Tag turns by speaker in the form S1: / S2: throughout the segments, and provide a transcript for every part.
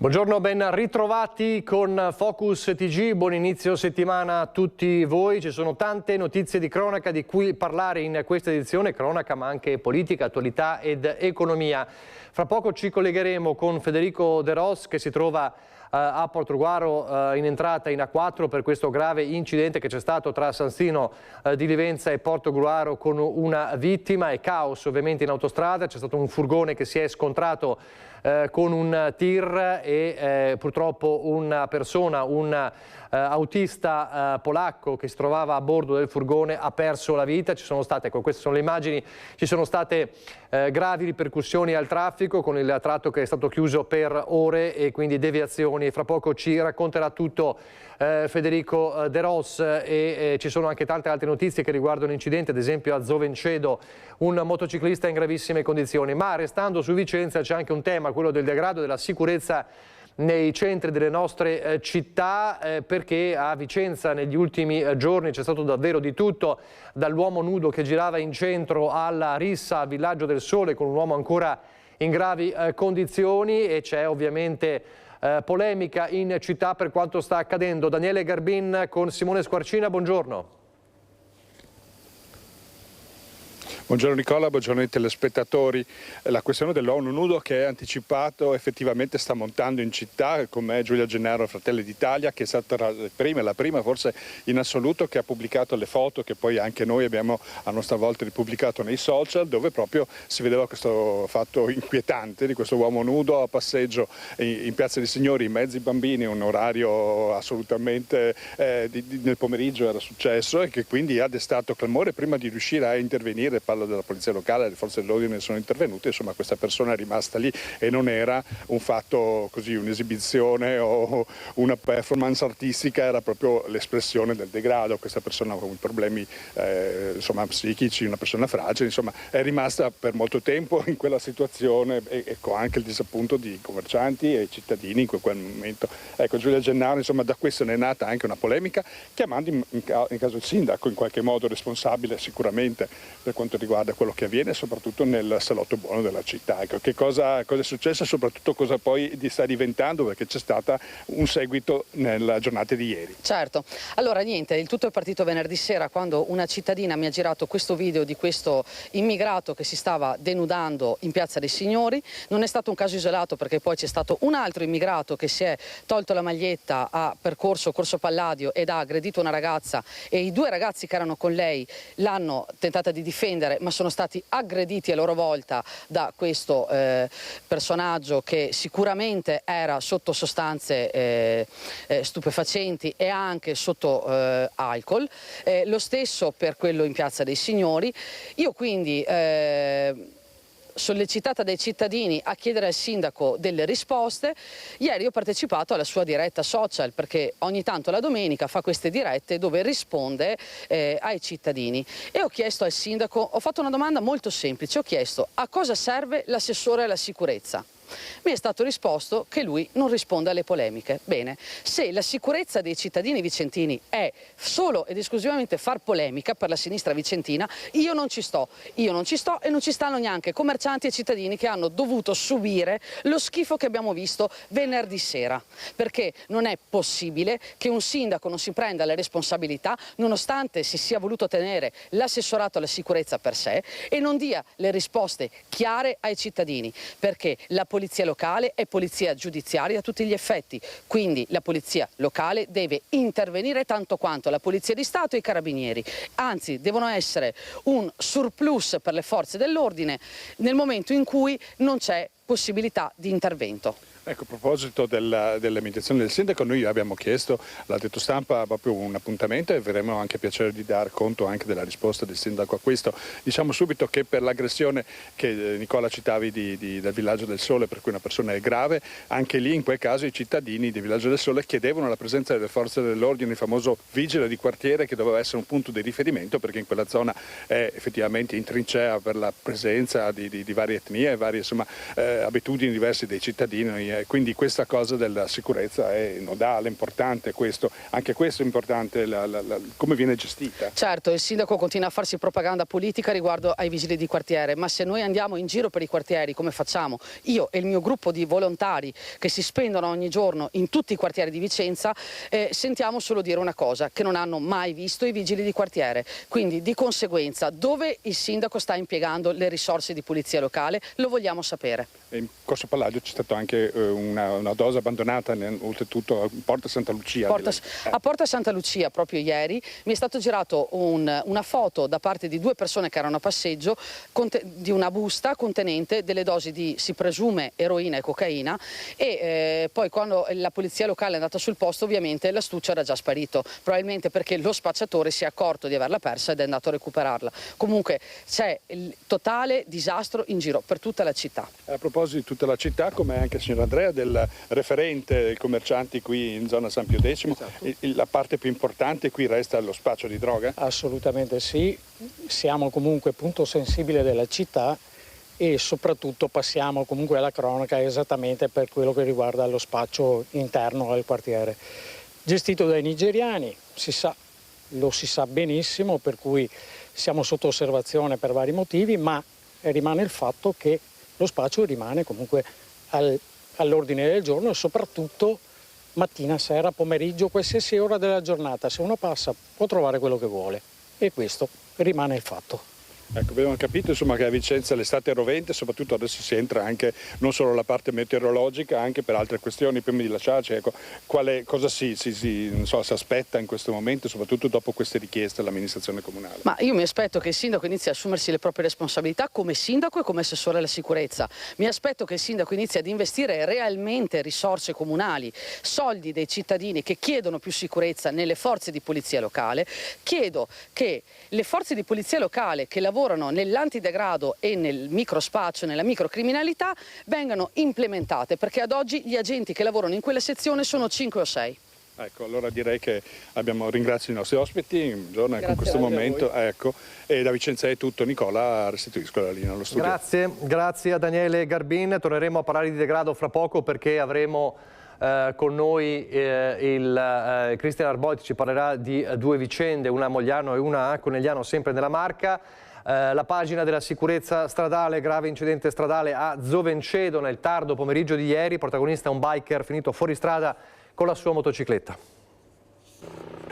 S1: Buongiorno, ben ritrovati con Focus TG, buon inizio settimana a tutti voi. Ci sono tante notizie di cronaca di cui parlare in questa edizione, cronaca ma anche politica, attualità ed economia. Fra poco ci collegheremo con Federico De Ros che si trova a Portogruaro in entrata in A4 per questo grave incidente che c'è stato tra San Siro di Livenza e Portogruaro con una vittima e caos ovviamente in autostrada. C'è stato un furgone che si è scontrato con un tir e purtroppo una persona, un autista polacco che si trovava a bordo del furgone ha perso la vita. Ci sono state, ecco, queste sono le immagini, ci sono state gravi ripercussioni al traffico con il tratto che è stato chiuso per ore e quindi deviazioni. Fra poco ci racconterà tutto Federico De Ros e ci sono anche tante altre notizie che riguardano incidenti, ad esempio a Zovencedo un motociclista in gravissime condizioni. Ma restando su Vicenza c'è anche un tema, quello del degrado della sicurezza nei centri delle nostre città, perché a Vicenza negli ultimi giorni c'è stato davvero di tutto, dall'uomo nudo che girava in centro alla rissa al Villaggio del Sole con un uomo ancora in gravi condizioni, e c'è ovviamente polemica in città per quanto sta accadendo. Daniele Garbin con Simone Squarcina, buongiorno.
S2: Buongiorno Nicola, buongiorno ai telespettatori. La questione dell'uomo nudo che è anticipato effettivamente sta montando in città, con me Giulia Gennaro, Fratelli d'Italia, che è stata la prima forse in assoluto che ha pubblicato le foto che poi anche noi abbiamo a nostra volta ripubblicato nei social, dove proprio si vedeva questo fatto inquietante di questo uomo nudo a passeggio in Piazza dei Signori in mezzo ai bambini, un orario assolutamente nel pomeriggio era successo, e che quindi ha destato clamore prima di riuscire a intervenire. Della polizia locale, le forze dell'ordine sono intervenute, insomma questa persona è rimasta lì e non era un fatto così, un'esibizione o una performance artistica, era proprio l'espressione del degrado. Questa persona con problemi insomma psichici, una persona fragile, insomma è rimasta per molto tempo in quella situazione, e con anche il disappunto di commercianti e cittadini in quel momento. Ecco, Giulia Gennaro, insomma da questo ne è nata anche una polemica, chiamando in caso il sindaco in qualche modo responsabile sicuramente per quanto riguarda quello che avviene soprattutto nel salotto buono della città. Ecco, cosa è successo e soprattutto cosa poi sta diventando, perché c'è stato un seguito nella giornata di ieri.
S3: Certo, allora niente, il tutto è partito venerdì sera quando una cittadina mi ha girato questo video di questo immigrato che si stava denudando in Piazza dei Signori. Non è stato un caso isolato, perché poi c'è stato un altro immigrato che si è tolto la maglietta, ha percorso Corso Palladio ed ha aggredito una ragazza, e i due ragazzi che erano con lei l'hanno tentata di difendere, ma sono stati aggrediti a loro volta da questo personaggio che sicuramente era sotto sostanze stupefacenti e anche sotto alcol. Lo stesso per quello in Piazza dei Signori. Io quindi sollecitata dai cittadini a chiedere al sindaco delle risposte, ieri ho partecipato alla sua diretta social, perché ogni tanto la domenica fa queste dirette dove risponde ai cittadini, e ho chiesto al sindaco, ho fatto una domanda molto semplice, ho chiesto a cosa serve l'assessore alla sicurezza. Mi è stato risposto che lui non risponde alle polemiche. Bene, se la sicurezza dei cittadini vicentini è solo ed esclusivamente far polemica per la sinistra vicentina, io non ci sto e non ci stanno neanche commercianti e cittadini che hanno dovuto subire lo schifo che abbiamo visto venerdì sera, perché non è possibile che un sindaco non si prenda le responsabilità, nonostante si sia voluto tenere l'assessorato alla sicurezza per sé, e non dia le risposte chiare ai cittadini, perché la polizia locale è polizia giudiziaria a tutti gli effetti, quindi la polizia locale deve intervenire tanto quanto la polizia di Stato e i carabinieri, anzi devono essere un surplus per le forze dell'ordine nel momento in cui non c'è possibilità di intervento.
S2: Ecco, a proposito delle meditazioni del sindaco, noi abbiamo chiesto alla Detto Stampa proprio un appuntamento e avremo anche piacere di dar conto anche della risposta del sindaco a questo. Diciamo subito che per l'aggressione che Nicola citavi del Villaggio del Sole, per cui una persona è grave, anche lì in quel caso i cittadini del Villaggio del Sole chiedevano la presenza delle forze dell'ordine, il famoso vigile di quartiere che doveva essere un punto di riferimento, perché in quella zona è effettivamente in trincea per la presenza di varie etnie, varie insomma, abitudini diverse dei cittadini quindi questa cosa della sicurezza è nodale, importante, anche questo è importante, come viene gestita.
S3: Certo, il sindaco continua a farsi propaganda politica riguardo ai vigili di quartiere, ma se noi andiamo in giro per i quartieri come facciamo, io e il mio gruppo di volontari che si spendono ogni giorno in tutti i quartieri di Vicenza, sentiamo solo dire una cosa, che non hanno mai visto i vigili di quartiere. Quindi di conseguenza dove il sindaco sta impiegando le risorse di polizia locale lo vogliamo sapere.
S2: In Corso Palladio c'è stata anche una dose abbandonata, oltretutto a Porta Santa Lucia.
S3: A Porta Santa Lucia proprio ieri mi è stato girato una foto da parte di 2 persone che erano a passeggio di una busta contenente delle dosi di, si presume, eroina e cocaina, e poi quando la polizia locale è andata sul posto ovviamente l'astuccio era già sparito, probabilmente perché lo spacciatore si è accorto di averla persa ed è andato a recuperarla. Comunque c'è il totale disastro in giro per tutta la città.
S2: A proposito di tutta la città, come anche il signor Andrea, del referente dei commercianti qui in zona San Pio X, esatto. La parte più importante qui resta lo spaccio di droga?
S4: Assolutamente sì, siamo comunque punto sensibile della città e soprattutto passiamo comunque alla cronaca esattamente per quello che riguarda lo spaccio interno al quartiere. Gestito dai nigeriani, lo si sa benissimo, per cui siamo sotto osservazione per vari motivi, ma rimane il fatto che lo spaccio rimane comunque all'ordine del giorno e soprattutto mattina, sera, pomeriggio, qualsiasi ora della giornata. Se uno passa può trovare quello che vuole e questo rimane il fatto.
S2: Ecco, abbiamo capito insomma che a Vicenza l'estate è rovente, soprattutto adesso si entra anche non solo la parte meteorologica, anche per altre questioni. Prima di lasciarci, ecco, cosa si aspetta in questo momento, soprattutto dopo queste richieste all'amministrazione comunale?
S3: Ma io mi aspetto che il sindaco inizi a assumersi le proprie responsabilità come sindaco e come assessore alla sicurezza. Mi aspetto che il sindaco inizi ad investire realmente risorse comunali, soldi dei cittadini che chiedono più sicurezza nelle forze di polizia locale. Chiedo che le forze di polizia locale che lavorano nell'antidegrado e nel microspaccio, nella microcriminalità, vengano implementate, perché ad oggi gli agenti che lavorano in quella sezione sono 5 o 6.
S2: Ecco, allora direi che ringrazio i nostri ospiti in questo momento. Ecco, e da Vicenza è tutto. Nicola, restituisco la linea allo studio.
S1: Grazie a Daniele Garbin. Torneremo a parlare di degrado fra poco perché avremo con noi Cristian Arboit, ci parlerà di 2 vicende, una a Mogliano e una a Conegliano, sempre nella Marca. La pagina della sicurezza stradale, grave incidente stradale a Zovencedo nel tardo pomeriggio di ieri, protagonista un biker finito fuori strada con la sua motocicletta.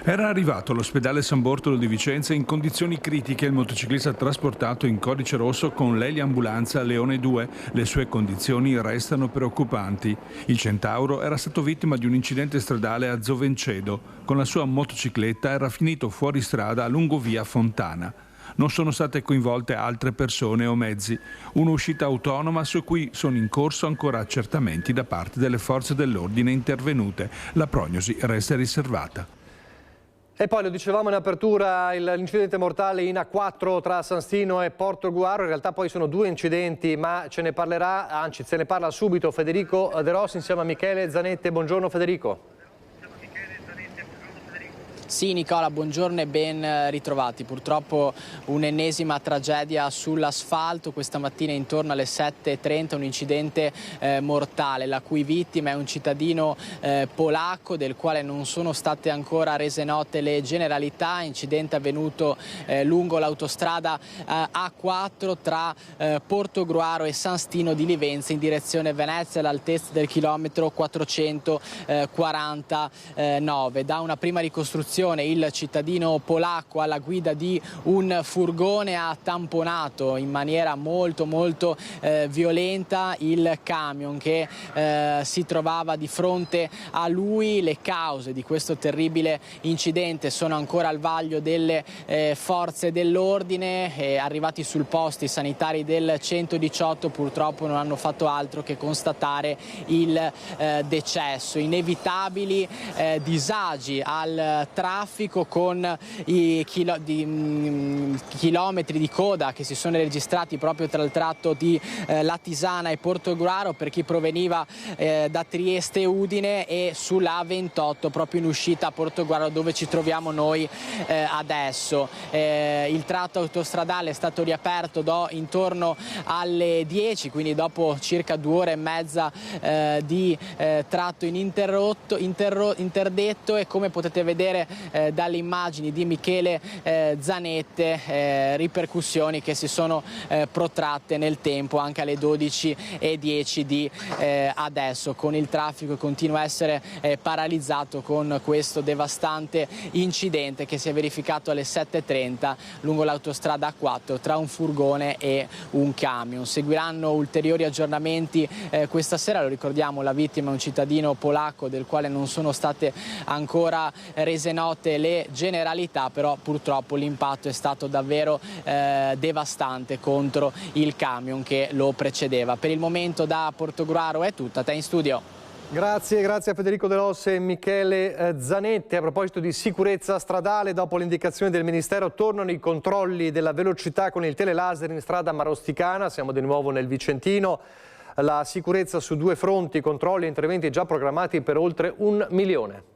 S5: Era arrivato all'ospedale San Bortolo di Vicenza in condizioni critiche il motociclista trasportato in codice rosso con l'eliambulanza Leone 2. Le sue condizioni restano preoccupanti. Il Centauro era stato vittima di un incidente stradale a Zovencedo. Con la sua motocicletta era finito fuori strada lungo via Fontana. Non sono state coinvolte altre persone o mezzi. Un'uscita autonoma su cui sono in corso ancora accertamenti da parte delle forze dell'ordine intervenute. La prognosi resta riservata.
S1: E poi lo dicevamo in apertura, l'incidente mortale in A4 tra San Stino e Portogruaro, in realtà poi sono 2 incidenti, ma ce ne parlerà, anzi se ne parla subito Federico De Rossi insieme a Michele Zanette. Buongiorno Federico.
S6: Sì Nicola, buongiorno e ben ritrovati. Purtroppo un'ennesima tragedia sull'asfalto questa mattina intorno alle 7:30, un incidente mortale la cui vittima è un cittadino polacco del quale non sono state ancora rese note le generalità. Incidente avvenuto lungo l'autostrada A4 tra Portogruaro e San Stino di Livenza in direzione Venezia all'altezza del chilometro 449. Da una prima ricostruzione il cittadino polacco alla guida di un furgone ha tamponato in maniera molto violenta il camion che si trovava di fronte a lui. Le cause di questo terribile incidente sono ancora al vaglio delle forze dell'ordine. Arrivati sul posto i sanitari del 118 purtroppo non hanno fatto altro che constatare il decesso. Inevitabili disagi al traffico con i chilometri di coda che si sono registrati proprio tra il tratto di Latisana e Portogruaro per chi proveniva da Trieste e Udine, e sulla A28 proprio in uscita a Portogruaro dove ci troviamo noi adesso. Il tratto autostradale è stato riaperto intorno alle 10, quindi dopo circa 2 ore e mezza di tratto interdetto, e come potete vedere dalle immagini di Michele Zanette, ripercussioni che si sono protratte nel tempo anche alle 12:10 di adesso, con il traffico che continua a essere paralizzato con questo devastante incidente che si è verificato alle 7:30 lungo l'autostrada A4 tra un furgone e un camion. Seguiranno ulteriori aggiornamenti questa sera. Lo ricordiamo, la vittima è un cittadino polacco del quale non sono state ancora rese note le generalità, però purtroppo l'impatto è stato davvero devastante contro il camion che lo precedeva. Per il momento da Portogruaro è tutto, a te in studio.
S1: Grazie a Federico De Los e Michele Zanetti. A proposito di sicurezza stradale, dopo l'indicazione del Ministero tornano i controlli della velocità con il telelaser in strada Marosticana. Siamo di nuovo nel Vicentino. La sicurezza su 2 fronti, controlli e interventi già programmati per oltre 1 milione.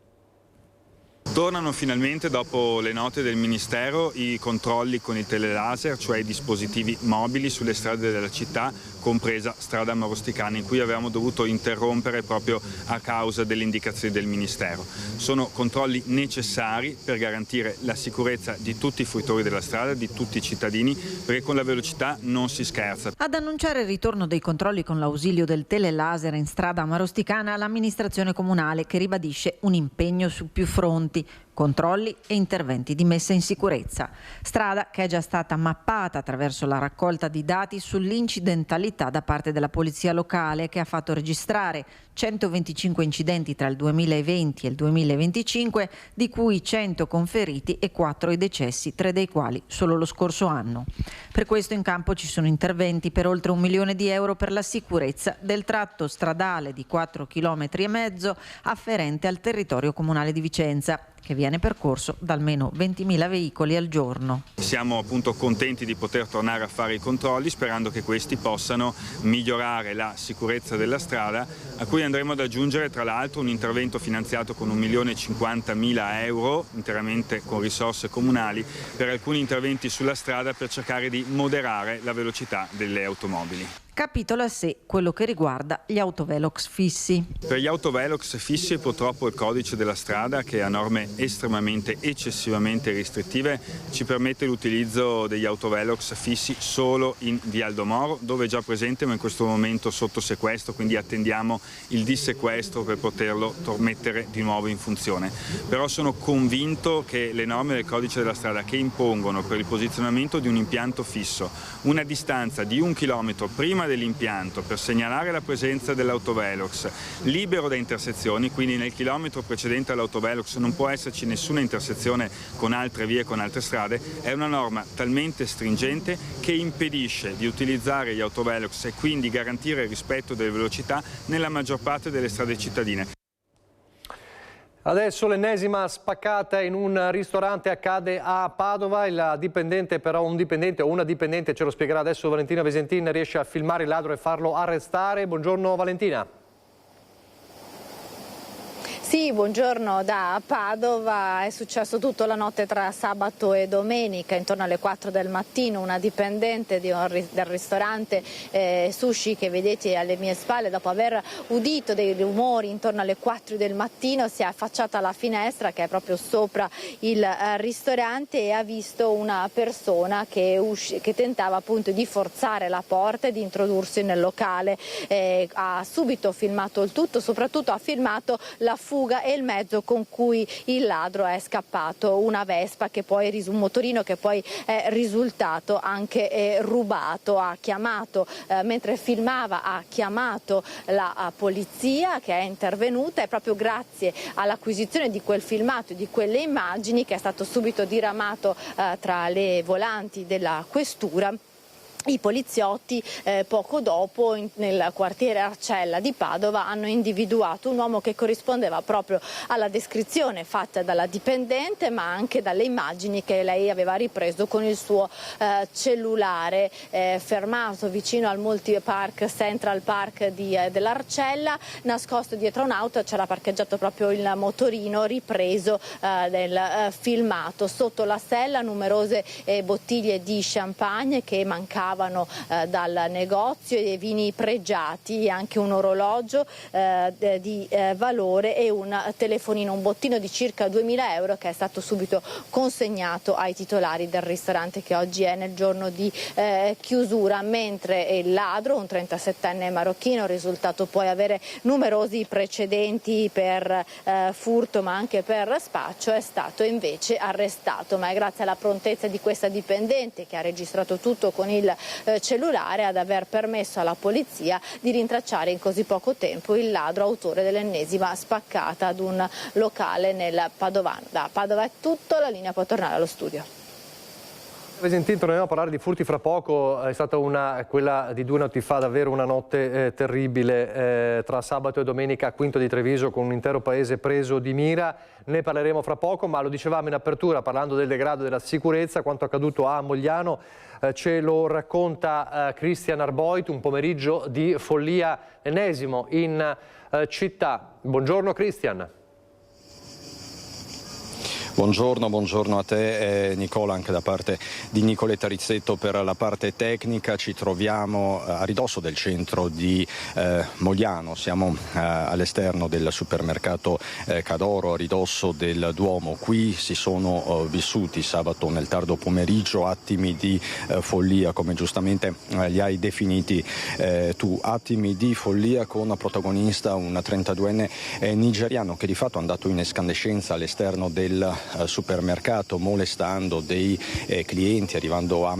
S7: Tornano finalmente, dopo le note del Ministero, i controlli con il telelaser, cioè i dispositivi mobili sulle strade della città, compresa strada Marosticana, in cui avevamo dovuto interrompere proprio a causa delle indicazioni del Ministero. Sono controlli necessari per garantire la sicurezza di tutti i fruitori della strada, di tutti i cittadini, perché con la velocità non si scherza.
S8: Ad annunciare il ritorno dei controlli con l'ausilio del telelaser in strada Marosticana l'amministrazione comunale, che ribadisce un impegno su più fronti: controlli e interventi di messa in sicurezza. Strada che è già stata mappata attraverso la raccolta di dati sull'incidentalità da parte della polizia locale, che ha fatto registrare 125 incidenti tra il 2020 e il 2025, di cui 100 con feriti e 4 i decessi, 3 dei quali solo lo scorso anno. Per questo in campo ci sono interventi per oltre 1 milione di euro per la sicurezza del tratto stradale di 4,5 km afferente al territorio comunale di Vicenza, che viene percorso da almeno 20.000 veicoli al giorno.
S7: Siamo appunto contenti di poter tornare a fare i controlli, sperando che questi possano migliorare la sicurezza della strada, a cui andremo ad aggiungere tra l'altro un intervento finanziato con 1.050.000 euro, interamente con risorse comunali, per alcuni interventi sulla strada per cercare di moderare la velocità delle automobili.
S8: Capitolo a sé quello che riguarda gli autovelox fissi.
S7: Per gli autovelox fissi purtroppo il codice della strada, che ha norme eccessivamente restrittive, ci permette l'utilizzo degli autovelox fissi solo in via Aldomoro, dove è già presente ma in questo momento sotto sequestro, quindi attendiamo il dissequestro per poterlo mettere di nuovo in funzione. Però sono convinto che le norme del codice della strada, che impongono per il posizionamento di un impianto fisso una distanza di 1 chilometro prima dell'impianto per segnalare la presenza dell'autovelox, libero da intersezioni, quindi nel chilometro precedente all'autovelox non può esserci nessuna intersezione con altre vie, con altre strade, è una norma talmente stringente che impedisce di utilizzare gli autovelox e quindi garantire il rispetto delle velocità nella maggior parte delle strade cittadine.
S1: Adesso l'ennesima spaccata in un ristorante accade a Padova. Il dipendente, però un dipendente o una dipendente, ce lo spiegherà adesso Valentina Visentin, riesce a filmare il ladro e farlo arrestare. Buongiorno Valentina.
S9: Sì, buongiorno da Padova. È successo tutto la notte tra sabato e domenica, intorno alle 4 del mattino. Una dipendente del ristorante Sushi, che vedete alle mie spalle, dopo aver udito dei rumori intorno alle 4 del mattino, si è affacciata alla finestra che è proprio sopra il ristorante e ha visto una persona che tentava appunto di forzare la porta e di introdursi nel locale. Ha subito filmato il tutto, soprattutto ha filmato la fuga e il mezzo con cui il ladro è scappato, una Vespa un motorino che poi è risultato anche rubato. Ha chiamato, mentre filmava, ha chiamato la polizia, che è intervenuta, e proprio grazie all'acquisizione di quel filmato e di quelle immagini, che è stato subito diramato tra le volanti della questura, I poliziotti poco dopo nel quartiere Arcella di Padova hanno individuato un uomo che corrispondeva proprio alla descrizione fatta dalla dipendente, ma anche dalle immagini che lei aveva ripreso con il suo cellulare, fermato vicino al multipark Central Park dell'Arcella, nascosto dietro un'auto. C'era parcheggiato proprio il motorino ripreso del filmato. Sotto la sella numerose bottiglie di champagne che mancavano dal negozio, e vini pregiati, e anche un orologio di valore e un telefonino, un bottino di circa 2.000 euro che è stato subito consegnato ai titolari del ristorante, che oggi è nel giorno di chiusura, mentre il ladro, un 37enne marocchino, risultato poi avere numerosi precedenti per furto ma anche per spaccio, è stato invece arrestato, ma è grazie alla prontezza di questa dipendente, che ha registrato tutto con il cellulare, ad aver permesso alla polizia di rintracciare in così poco tempo il ladro autore dell'ennesima spaccata ad un locale nel Padovano. Da Padova è tutto, la linea può tornare allo studio.
S1: Torneremo a parlare di furti fra poco. È stata quella di 2 notti fa, davvero una notte terribile tra sabato e domenica a Quinto di Treviso, con un intero paese preso di mira. Ne parleremo fra poco, ma lo dicevamo in apertura parlando del degrado della sicurezza. Quanto accaduto a Mogliano ce lo racconta Christian Arboit, un pomeriggio di follia ennesimo in città. Buongiorno Christian.
S10: Buongiorno a te Nicola, anche da parte di Nicoletta Rizzetto per la parte tecnica. Ci troviamo a ridosso del centro di Mogliano, siamo all'esterno del supermercato Cadoro, a ridosso del Duomo. Qui si sono vissuti sabato nel tardo pomeriggio attimi di follia, come giustamente li hai definiti tu, attimi di follia con protagonista un 32enne nigeriano che di fatto è andato in escandescenza all'esterno del supermercato, molestando dei clienti, arrivando a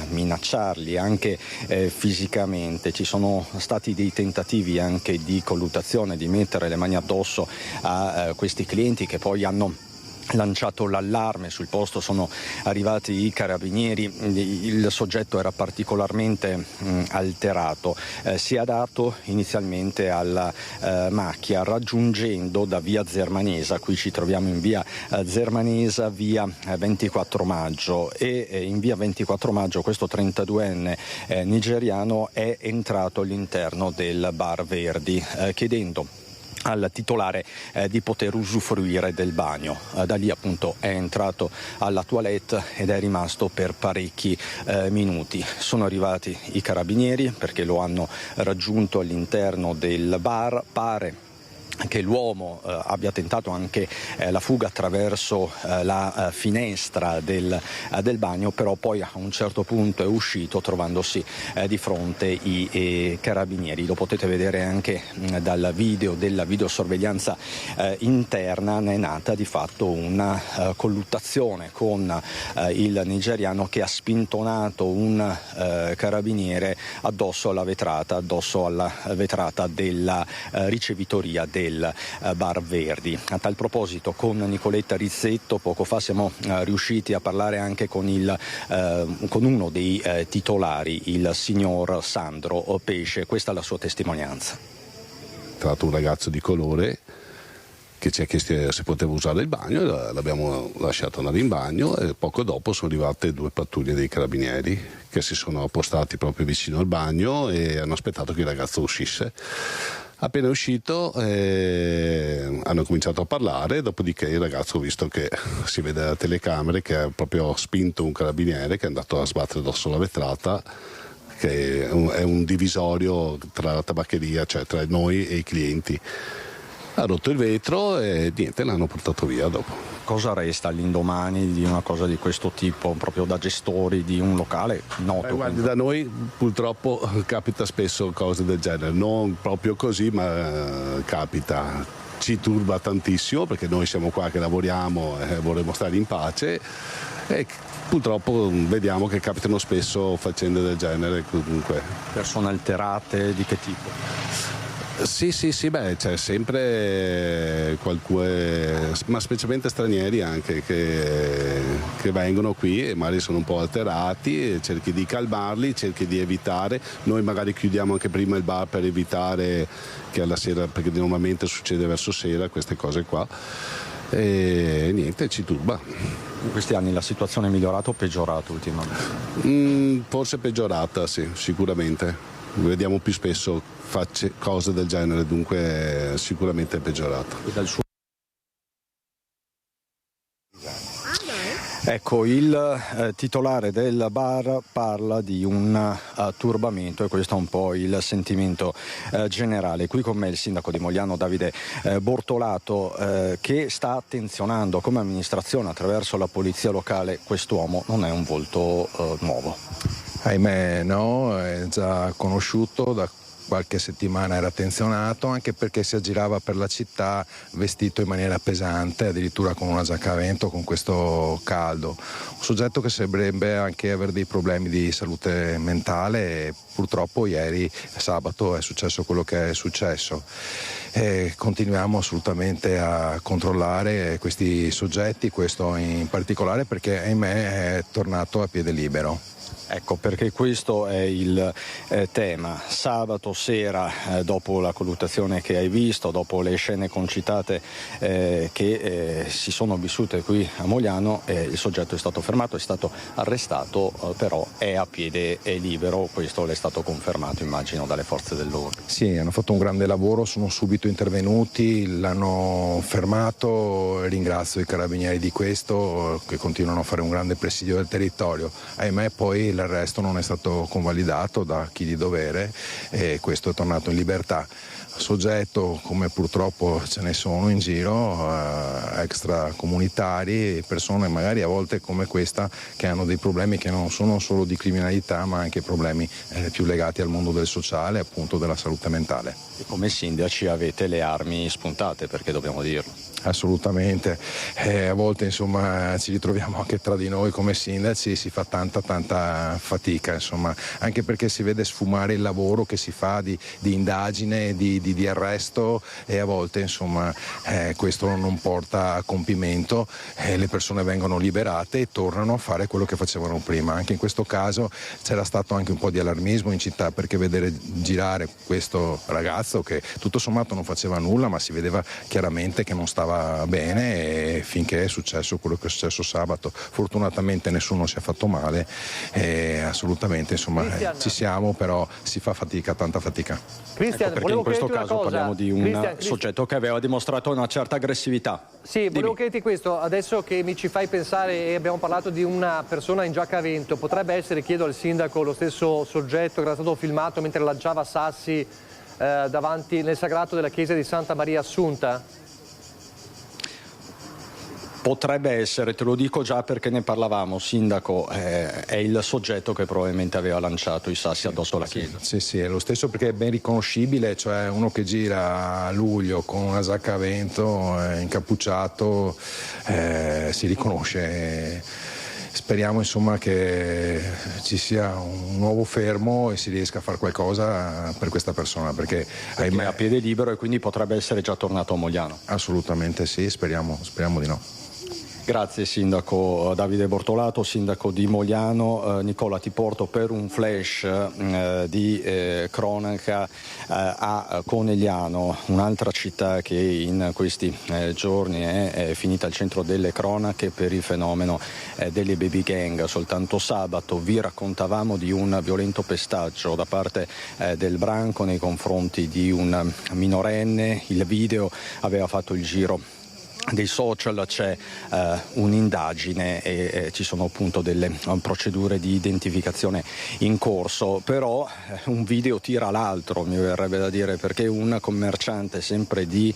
S10: minacciarli anche fisicamente. Ci sono stati dei tentativi anche di colluttazione, di mettere le mani addosso a questi clienti, che poi hanno lanciato l'allarme. Sul posto sono arrivati i carabinieri, il soggetto era particolarmente alterato, si è dato inizialmente alla macchia raggiungendo da via Zermanesa, qui ci troviamo in via Zermanesa, via 24 maggio, e in via 24 maggio questo 32enne nigeriano è entrato all'interno del Bar Verdi chiedendo al titolare di poter usufruire del bagno. Da lì appunto è entrato alla toilette ed è rimasto per parecchi minuti. Sono arrivati i carabinieri perché lo hanno raggiunto all'interno del bar. Pare che l'uomo abbia tentato anche la fuga attraverso la finestra del bagno, però poi a un certo punto è uscito trovandosi di fronte i carabinieri. Lo potete vedere anche dal video della videosorveglianza interna. Ne è nata di fatto una colluttazione con il nigeriano, che ha spintonato un carabiniere addosso alla vetrata della ricevitoria del Bar Verdi. A tal proposito, con Nicoletta Rizzetto poco fa siamo riusciti a parlare anche con uno dei titolari, il signor Sandro Pesce. Questa è la sua testimonianza.
S11: Tra l'altro un ragazzo di colore che ci ha chiesto se poteva usare il bagno, l'abbiamo lasciato andare in bagno, e poco dopo sono arrivate 2 pattuglie dei carabinieri che si sono appostati proprio vicino al bagno e hanno aspettato che il ragazzo uscisse. Appena uscito hanno cominciato a parlare, dopodiché il ragazzo, visto che si vede dalle telecamere che ha proprio spinto un carabiniere che è andato a sbattere addosso la vetrata, che è un divisorio tra la tabaccheria, cioè tra noi e i clienti. Ha rotto il vetro e niente, l'hanno portato via dopo.
S10: Cosa resta all'indomani di una cosa di questo tipo, proprio da gestori di un locale noto?
S11: Guardi, da noi purtroppo capita spesso cose del genere, non proprio così, ma capita. Ci turba tantissimo perché noi siamo qua che lavoriamo e vorremmo stare in pace, e purtroppo vediamo che capitano spesso faccende del genere. Comunque.
S10: Persone alterate di che tipo?
S11: Sì, beh, c'è sempre qualcuno, ma specialmente stranieri anche, che vengono qui e magari sono un po' alterati, e cerchi di calmarli, cerchi di evitare. Noi magari chiudiamo anche prima il bar per evitare che alla sera, perché normalmente succede verso sera queste cose qua, e niente, ci turba.
S10: In questi anni la situazione è migliorata o peggiorata ultimamente?
S11: Forse peggiorata, sì, sicuramente. Vediamo più spesso cose del genere, dunque sicuramente è peggiorata.
S10: Ecco, il titolare del bar parla di un turbamento, e questo è un po' il sentimento generale. Qui con me il sindaco di Mogliano, Davide Bortolato, che sta attenzionando come amministrazione attraverso la polizia locale. Quest'uomo non è un volto nuovo.
S12: Ahimè no, è già conosciuto, da qualche settimana era attenzionato, anche perché si aggirava per la città vestito in maniera pesante, addirittura con una giacca a vento, con questo caldo. Un soggetto che sembrerebbe anche avere dei problemi di salute mentale, e purtroppo ieri, sabato, è successo quello che è successo. E continuiamo assolutamente a controllare questi soggetti, questo in particolare, perché ahimè è tornato a piede libero.
S10: Ecco, perché questo è il tema. Sabato sera, dopo la colluttazione che hai visto, dopo le scene concitate che si sono vissute qui a Mogliano, il soggetto è stato fermato, è stato arrestato, però è a piede libero. Questo le è stato confermato, immagino, dalle forze dell'ordine.
S12: Sì, hanno fatto un grande lavoro, sono subito intervenuti, l'hanno fermato, ringrazio i carabinieri di questo, che continuano a fare un grande presidio del territorio. Ahimè poi l'arresto non è stato convalidato da chi di dovere, e questo è tornato in libertà. Soggetto, come purtroppo ce ne sono in giro, extracomunitari, persone magari a volte come questa, che hanno dei problemi che non sono solo di criminalità, ma anche problemi più legati al mondo del sociale, appunto della salute mentale.
S10: E come sindaci avete le armi spuntate, perché dobbiamo dirlo.
S12: Assolutamente, a volte insomma ci ritroviamo anche tra di noi come sindaci, si fa tanta fatica, insomma, anche perché si vede sfumare il lavoro che si fa di indagine, di arresto, e a volte insomma questo non porta a compimento, le persone vengono liberate e tornano a fare quello che facevano prima. Anche in questo caso c'era stato anche un po' di allarmismo in città, perché vedere girare questo ragazzo che tutto sommato non faceva nulla, ma si vedeva chiaramente che non stava bene, e finché è successo quello che è successo sabato. Fortunatamente nessuno si è fatto male, assolutamente insomma ci siamo, però si fa fatica, tanta fatica.
S10: Cristian, ecco, perché in questo caso parliamo di un soggetto che aveva dimostrato una certa aggressività.
S1: Sì, volevo chiederti questo, adesso che mi ci fai pensare, e abbiamo parlato di una persona in giacca a vento, potrebbe essere, chiedo al sindaco, lo stesso soggetto che era stato filmato mentre lanciava sassi davanti nel sagrato della chiesa di Santa Maria Assunta?
S10: Potrebbe essere, te lo dico già perché ne parlavamo, sindaco, è il soggetto che probabilmente aveva lanciato i sassi addosso alla chiesa.
S12: Sì, è lo stesso, perché è ben riconoscibile, cioè uno che gira a luglio con una giacca a vento, incappucciato, si riconosce. Speriamo insomma che ci sia un nuovo fermo e si riesca a fare qualcosa per questa persona, perché
S10: è a piede libero e quindi potrebbe essere già tornato a Mogliano.
S12: Assolutamente sì, speriamo di no.
S10: Grazie sindaco Davide Bortolato, sindaco di Mogliano. Nicola, ti porto per un flash di cronaca a Conegliano, un'altra città che in questi giorni è finita al centro delle cronache per il fenomeno delle baby gang. Soltanto sabato vi raccontavamo di un violento pestaggio da parte del branco nei confronti di un minorenne. Il video aveva fatto il giro dei social, c'è un'indagine e ci sono appunto delle procedure di identificazione in corso, però un video tira l'altro, mi verrebbe da dire, perché un commerciante sempre di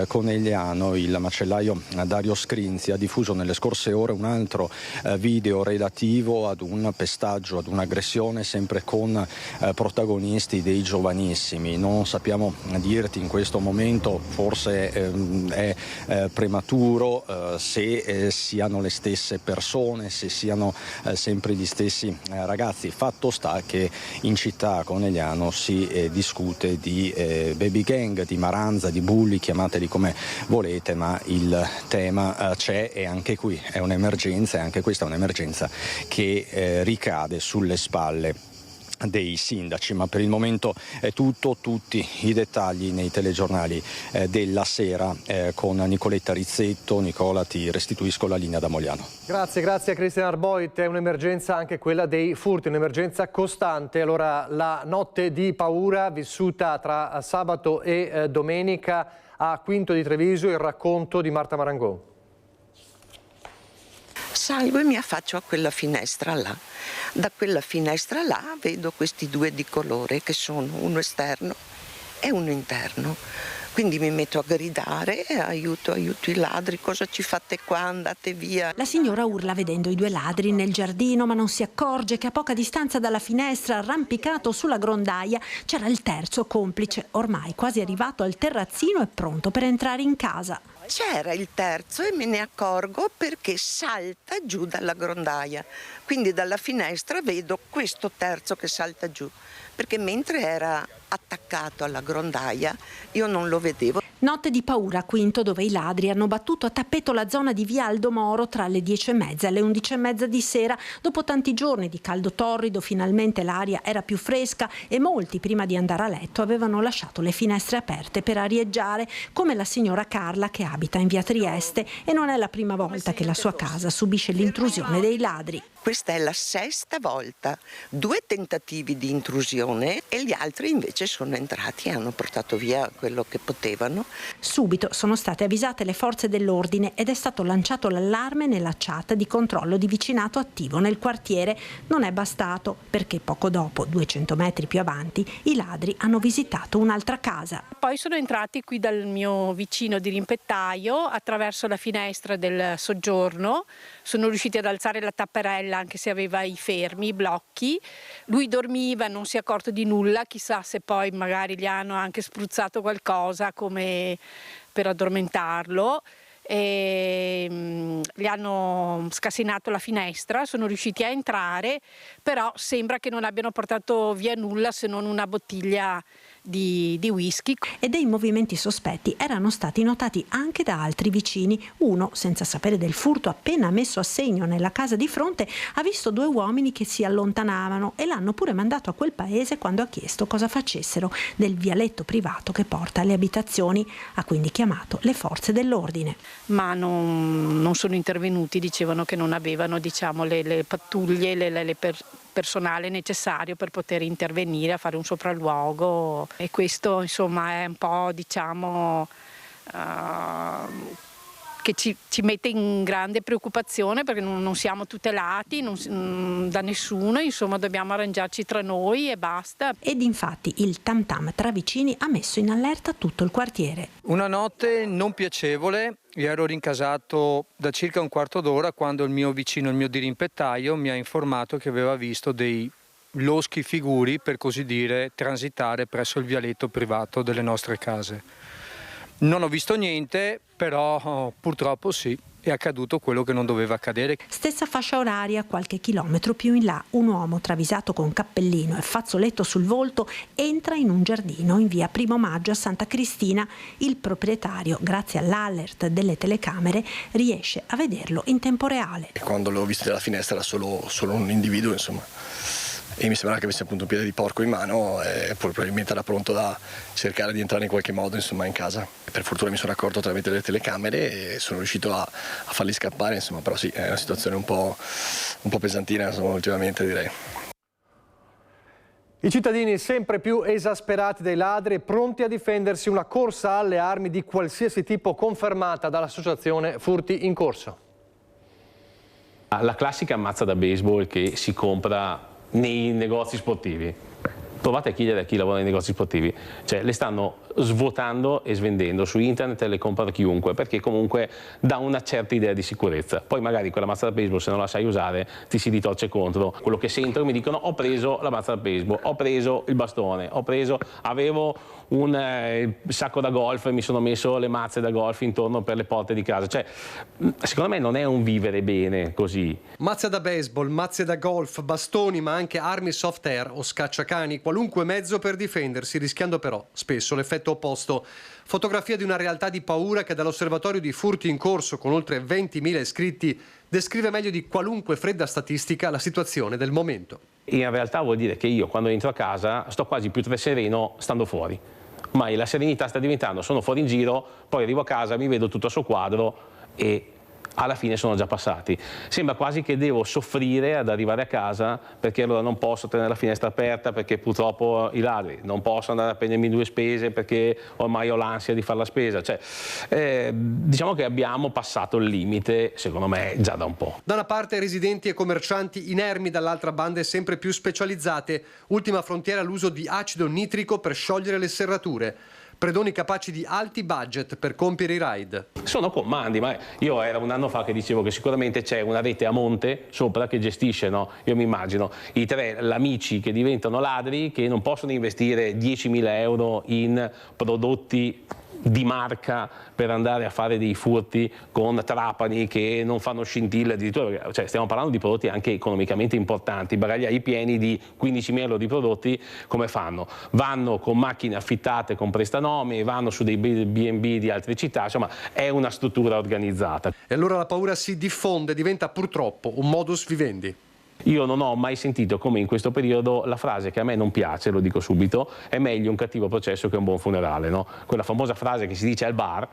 S10: Conegliano, il macellaio Dario Scrinzi, ha diffuso nelle scorse ore un altro video relativo ad un pestaggio, ad un'aggressione, sempre con protagonisti dei giovanissimi. Non sappiamo dirti in questo momento, forse è prematuro se siano le stesse persone, se siano sempre gli stessi ragazzi. Fatto sta che in città a Conegliano si discute di baby gang, di maranza, di bulli, chiamateli come volete, ma il tema c'è e anche qui è un'emergenza, e anche questa è un'emergenza che ricade sulle spalle dei sindaci. Ma per il momento è tutto, tutti i dettagli nei telegiornali della sera con Nicoletta Rizzetto. Nicola, ti restituisco la linea da Mogliano.
S1: Grazie a Cristian Arboit. È un'emergenza anche quella dei furti, un'emergenza costante. Allora, la notte di paura vissuta tra sabato e domenica a Quinto di Treviso, il racconto di Marta Marangò.
S13: Salgo e mi affaccio a quella finestra là. Da quella finestra là vedo questi due di colore che sono uno esterno e uno interno. Quindi mi metto a gridare, aiuto i ladri, cosa ci fate qua, andate via.
S14: La signora urla vedendo i due ladri nel giardino, ma non si accorge che a poca distanza dalla finestra, arrampicato sulla grondaia, c'era il terzo complice, ormai quasi arrivato al terrazzino e pronto per entrare in casa.
S13: C'era il terzo e me ne accorgo perché salta giù dalla grondaia. Quindi dalla finestra vedo questo terzo che salta giù, perché mentre era attaccato alla grondaia io non lo vedevo.
S14: Notte di paura a Quinto, dove i ladri hanno battuto a tappeto la zona di via Aldo Moro tra le 10:30 e le 11:30 di sera. Dopo tanti giorni di caldo torrido finalmente l'aria era più fresca e molti prima di andare a letto avevano lasciato le finestre aperte per arieggiare, come la signora Carla che abita in via Trieste, e non è la prima volta che la sua casa subisce l'intrusione dei ladri.
S13: Questa è la 6ª volta, 2 tentativi di intrusione e gli altri invece sono entrati e hanno portato via quello che potevano.
S14: Subito sono state avvisate le forze dell'ordine ed è stato lanciato l'allarme nella chat di controllo di vicinato attivo nel quartiere. Non è bastato, perché poco dopo, 200 metri più avanti, i ladri hanno visitato un'altra casa.
S15: Poi sono entrati qui dal mio vicino dirimpettaio attraverso la finestra del soggiorno, sono riusciti ad alzare la tapparella anche se aveva i fermi, i blocchi. Lui dormiva, non si è accorto di nulla, chissà se poi magari gli hanno anche spruzzato qualcosa come per addormentarlo. Gli hanno scasinato la finestra, sono riusciti a entrare, però sembra che non abbiano portato via nulla se non una bottiglia di whisky.
S14: E dei movimenti sospetti erano stati notati anche da altri vicini. Uno, senza sapere del furto, appena messo a segno nella casa di fronte, ha visto 2 uomini che si allontanavano e l'hanno pure mandato a quel paese quando ha chiesto cosa facessero del vialetto privato che porta alle abitazioni. Ha quindi chiamato le forze dell'ordine.
S15: Ma non sono intervenuti, dicevano che non avevano, diciamo, le pattuglie, personale necessario per poter intervenire a fare un sopralluogo, e questo insomma è un po', diciamo, che ci mette in grande preoccupazione, perché non siamo tutelati da nessuno, insomma dobbiamo arrangiarci tra noi e basta.
S14: Ed infatti il tam tam tra vicini ha messo in allerta tutto il quartiere.
S16: Una notte non piacevole. Io ero rincasato da circa un quarto d'ora quando il mio vicino, il mio dirimpettaio, mi ha informato che aveva visto dei loschi figuri, per così dire, transitare presso il vialetto privato delle nostre case. Non ho visto niente, però purtroppo sì, è accaduto quello che non doveva accadere.
S14: Stessa fascia oraria, qualche chilometro più in là, un uomo travisato con cappellino e fazzoletto sul volto entra in un giardino in via Primo Maggio a Santa Cristina. Il proprietario, grazie all'alert delle telecamere, riesce a vederlo in tempo reale.
S17: Quando l'ho visto dalla finestra era solo un individuo, insomma. E mi sembrava che avesse appunto un piede di porco in mano e probabilmente era pronto da cercare di entrare in qualche modo, insomma, in casa. Per fortuna mi sono accorto tramite le telecamere e sono riuscito a farli scappare, insomma, però sì, è una situazione un po' pesantina, insomma, ultimamente, direi.
S1: I cittadini sempre più esasperati dai ladri e pronti a difendersi, una corsa alle armi di qualsiasi tipo confermata dall'associazione Furti in Corso.
S18: La classica mazza da baseball che si compra nei negozi sportivi. Provate a chiedere a chi lavora nei negozi sportivi, cioè le stanno svuotando e svendendo su internet, le compra chiunque, perché comunque dà una certa idea di sicurezza. Poi magari quella mazza da baseball, se non la sai usare, ti si ritorce contro. Quello che sento mi dicono: ho preso la mazza da baseball, ho preso il bastone, avevo un sacco da golf e mi sono messo le mazze da golf intorno per le porte di casa. Cioè, secondo me non è un vivere bene così.
S19: Mazze da baseball, mazze da golf, bastoni, ma anche armi soft air o scacciacani, qualunque mezzo per difendersi, rischiando però spesso l'effetto opposto. Fotografia di una realtà di paura che dall'osservatorio di furti in corso, con oltre 20.000 iscritti, descrive meglio di qualunque fredda statistica la situazione del momento.
S18: In realtà vuol dire che io, quando entro a casa, sto quasi più sereno stando fuori. Ma la serenità sta diventando: sono fuori in giro, poi arrivo a casa, mi vedo tutto a suo quadro e alla fine sono già passati. Sembra quasi che devo soffrire ad arrivare a casa, perché allora non posso tenere la finestra aperta perché purtroppo i ladri, non posso andare a prendermi 2 spese perché ormai ho l'ansia di fare la spesa. Cioè, diciamo che abbiamo passato il limite, secondo me, già da un po'.
S19: Da una parte residenti e commercianti inermi, dall'altra bande sempre più specializzate. Ultima frontiera l'uso di acido nitrico per sciogliere le serrature. Predoni capaci di alti budget per compiere i raid.
S18: Sono comandi, ma io era un anno fa che dicevo che sicuramente c'è una rete a monte sopra che gestisce, no? Io mi immagino i 3 amici che diventano ladri, che non possono investire 10.000 euro in prodotti di marca per andare a fare dei furti con trapani che non fanno scintille, addirittura, cioè stiamo parlando di prodotti anche economicamente importanti, bagagliai pieni di 15.000 euro di prodotti. Come fanno? Vanno con macchine affittate con prestanome, vanno su dei B&B di altre città, insomma è una struttura organizzata.
S19: E allora la paura si diffonde, diventa purtroppo un modus vivendi.
S18: Io non ho mai sentito come in questo periodo la frase che a me non piace, lo dico subito: è meglio un cattivo processo che un buon funerale, no? Quella famosa frase che si dice al bar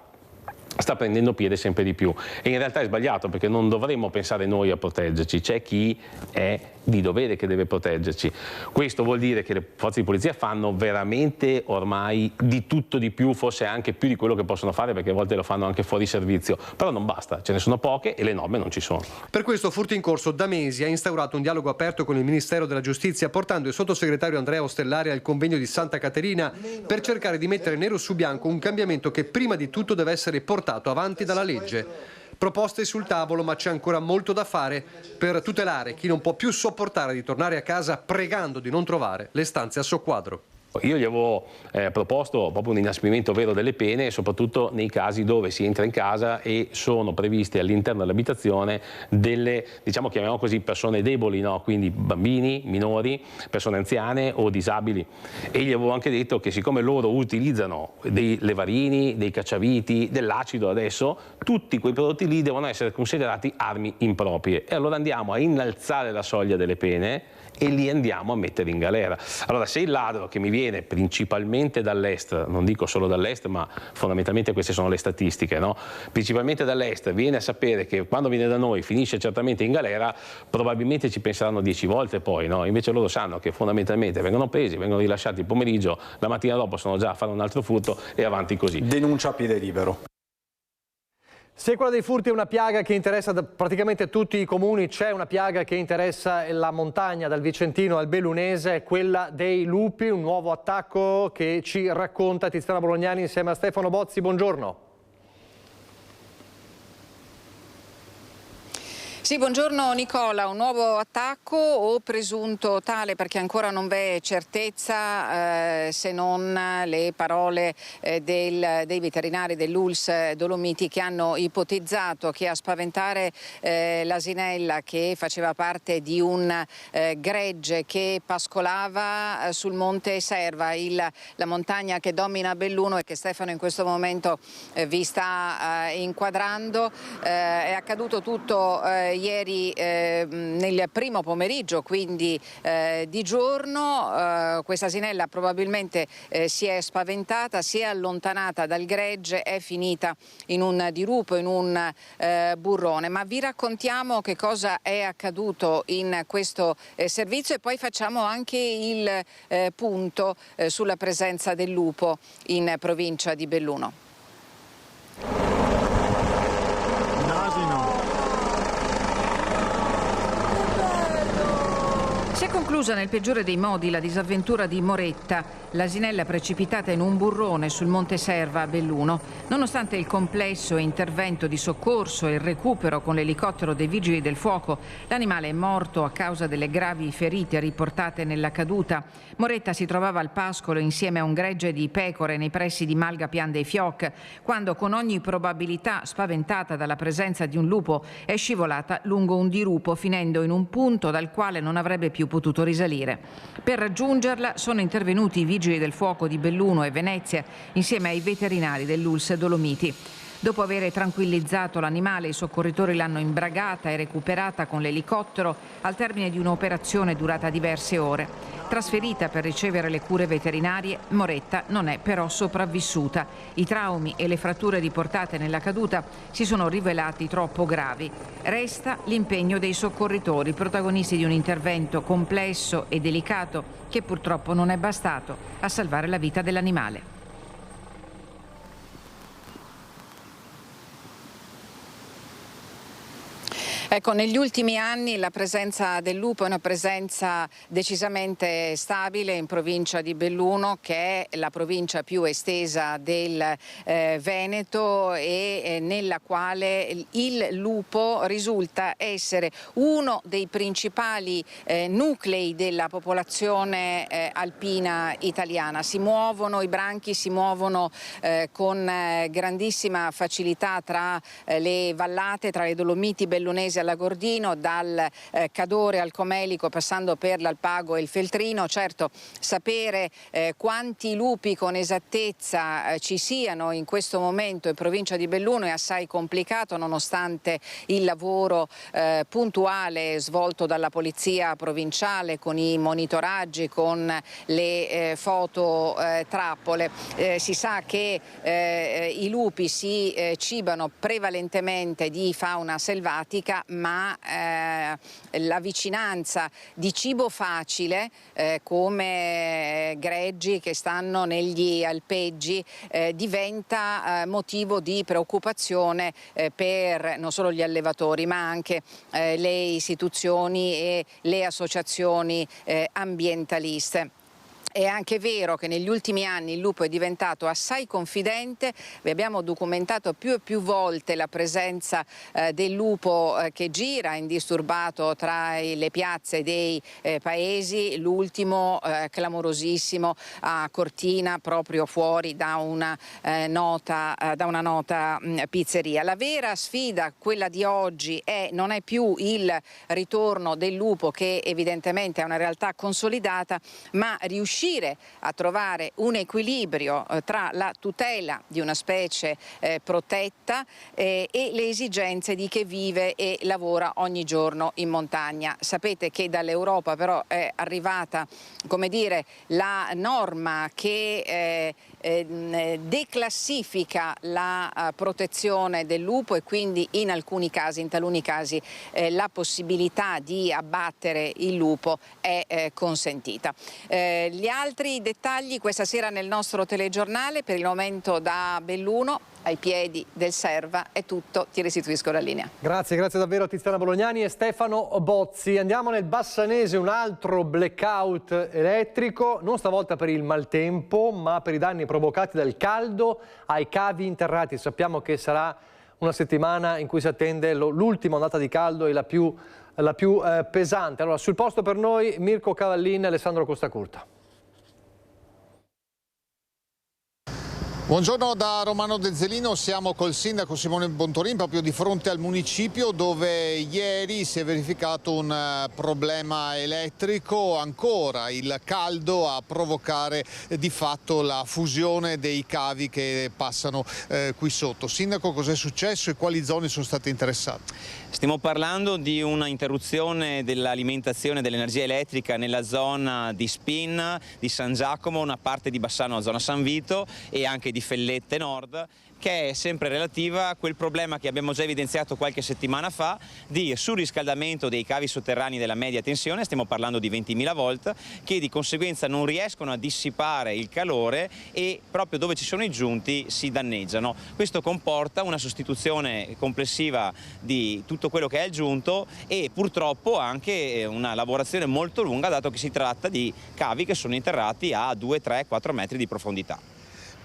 S18: sta prendendo piede sempre di più, e in realtà è sbagliato, perché non dovremmo pensare noi a proteggerci, c'è chi è di dovere che deve proteggerci. Questo vuol dire che le forze di polizia fanno veramente ormai di tutto di più, forse anche più di quello che possono fare, perché a volte lo fanno anche fuori servizio, però non basta, ce ne sono poche e le norme non ci sono.
S19: Per questo Furti in Corso da mesi ha instaurato un dialogo aperto con il Ministero della Giustizia, portando il sottosegretario Andrea Ostellari al convegno di Santa Caterina per cercare di mettere nero su bianco un cambiamento che prima di tutto deve essere portato avanti dalla legge. Proposte sul tavolo, ma c'è ancora molto da fare per tutelare chi non può più sopportare di tornare a casa pregando di non trovare le stanze a soqquadro.
S18: Io gli avevo proposto proprio un inasprimento vero delle pene, soprattutto nei casi dove si entra in casa e sono previste all'interno dell'abitazione delle, diciamo, chiamiamo così, persone deboli, no? Quindi bambini, minori, persone anziane o disabili. E gli avevo anche detto che siccome loro utilizzano dei levarini, dei cacciaviti, dell'acido adesso, tutti quei prodotti lì devono essere considerati armi improprie. E allora andiamo a innalzare la soglia delle pene e li andiamo a mettere in galera. Allora, se il ladro che mi viene principalmente dall'est, non dico solo dall'est, ma fondamentalmente queste sono le statistiche, no? Principalmente dall'est, viene a sapere che quando viene da noi finisce certamente in galera, probabilmente ci penseranno 10 volte poi, no? Invece loro sanno che fondamentalmente vengono presi, vengono rilasciati il pomeriggio, la mattina dopo sono già a fare un altro furto e avanti così.
S10: Denuncia a piede libero.
S1: Se quella dei furti è una piaga che interessa praticamente tutti i comuni, c'è una piaga che interessa la montagna, dal Vicentino al Bellunese, quella dei lupi, un nuovo attacco che ci racconta Tiziana Bolognani insieme a Stefano Bozzi. Buongiorno.
S20: Sì, buongiorno Nicola, un nuovo attacco o presunto tale, perché ancora non v'è certezza, se non le parole dei veterinari dell'ULSS Dolomiti, che hanno ipotizzato che a spaventare l'asinella, che faceva parte di un gregge che pascolava sul Monte Serva, la montagna che domina Belluno e che Stefano in questo momento vi sta inquadrando. È accaduto tutto ieri nel primo pomeriggio, quindi di giorno. Questa asinella probabilmente si è spaventata, si è allontanata dal gregge, è finita in un dirupo, in un burrone. Ma vi raccontiamo che cosa è accaduto in questo servizio e poi facciamo anche il punto sulla presenza del lupo in provincia di Belluno. conclusa nel peggiore dei modi la disavventura di Moretta, l'asinella precipitata in un burrone sul Monte Serva a Belluno. Nonostante il complesso intervento di soccorso e il recupero con l'elicottero dei vigili del fuoco, l'animale è morto a causa delle gravi ferite riportate nella caduta. Moretta si trovava al pascolo insieme a un gregge di pecore nei pressi di Malga Pian dei Fioc, quando con ogni probabilità, spaventata dalla presenza di un lupo, è scivolata lungo un dirupo, finendo in un punto dal quale non avrebbe più potuto risalire. Per raggiungerla sono intervenuti i vigili del fuoco di Belluno e Venezia insieme ai veterinari dell'Ulse Dolomiti. Dopo aver tranquillizzato l'animale, i soccorritori l'hanno imbragata e recuperata con l'elicottero al termine di un'operazione durata diverse ore. Trasferita per ricevere le cure veterinarie, Moretta non è però sopravvissuta. I traumi e le fratture riportate nella caduta si sono rivelati troppo gravi. Resta l'impegno dei soccorritori, protagonisti di un intervento complesso e delicato che purtroppo non è bastato a salvare la vita dell'animale. Ecco, negli ultimi anni la presenza del lupo è una presenza decisamente stabile in provincia di Belluno, che è la provincia più estesa del Veneto e nella quale il lupo risulta essere uno dei principali nuclei della popolazione alpina italiana. Si muovono, i branchi si muovono con grandissima facilità tra le vallate, tra le Dolomiti bellunesi all'Agordino, dal Cadore al Comelico passando per l'Alpago e il Feltrino. Certo, sapere quanti lupi con esattezza ci siano in questo momento in provincia di Belluno è assai complicato, nonostante il lavoro puntuale svolto dalla polizia provinciale con i monitoraggi, con le fototrappole. Si sa che i lupi si cibano prevalentemente di fauna selvatica, ma la vicinanza di cibo facile come greggi che stanno negli alpeggi diventa motivo di preoccupazione per non solo gli allevatori ma anche le istituzioni e le associazioni ambientaliste. È anche vero che negli ultimi anni il lupo è diventato assai confidente, vi abbiamo documentato più e più volte la presenza del lupo che gira indisturbato tra le piazze dei paesi, l'ultimo clamorosissimo a Cortina, proprio fuori da una nota pizzeria. La vera sfida, quella di oggi, non è più il ritorno del lupo, che evidentemente è una realtà consolidata, ma riuscire a trovare un equilibrio tra la tutela di una specie protetta e le esigenze di chi vive e lavora ogni giorno in montagna. Sapete che dall'Europa però è arrivata, come dire, la norma che declassifica la protezione del lupo e quindi in taluni casi la possibilità di abbattere il lupo è consentita. Gli altri dettagli questa sera nel nostro telegiornale. Per il momento da Belluno ai piedi del Serva è tutto, ti restituisco la linea.
S1: Grazie davvero a Tiziana Bolognani e Stefano Bozzi. Andiamo nel Bassanese, un altro blackout elettrico, non stavolta per il maltempo ma per i danni provocati dal caldo ai cavi interrati. Sappiamo che sarà una settimana in cui si attende l'ultima ondata di caldo e la più pesante. Allora, sul posto per noi Mirko Cavallin e Alessandro Costacurta.
S21: Buongiorno da Romano De Zelino, siamo col sindaco Simone Bontorin proprio di fronte al municipio dove ieri si è verificato un problema elettrico, ancora il caldo a provocare di fatto la fusione dei cavi che passano qui sotto. Sindaco, cos'è successo e quali zone sono state interessate?
S22: Stiamo parlando di una interruzione dell'alimentazione dell'energia elettrica nella zona di Spin, di San Giacomo, una parte di Bassano, la zona San Vito e anche di Fellette Nord. che è sempre relativa a quel problema che abbiamo già evidenziato qualche settimana fa di surriscaldamento dei cavi sotterranei della media tensione, stiamo parlando di 20.000 volt, che di conseguenza non riescono a dissipare il calore e proprio dove ci sono i giunti si danneggiano. Questo comporta una sostituzione complessiva di tutto quello che è il giunto e purtroppo anche una lavorazione molto lunga, dato che si tratta di cavi che sono interrati a 2, 3, 4 metri di profondità.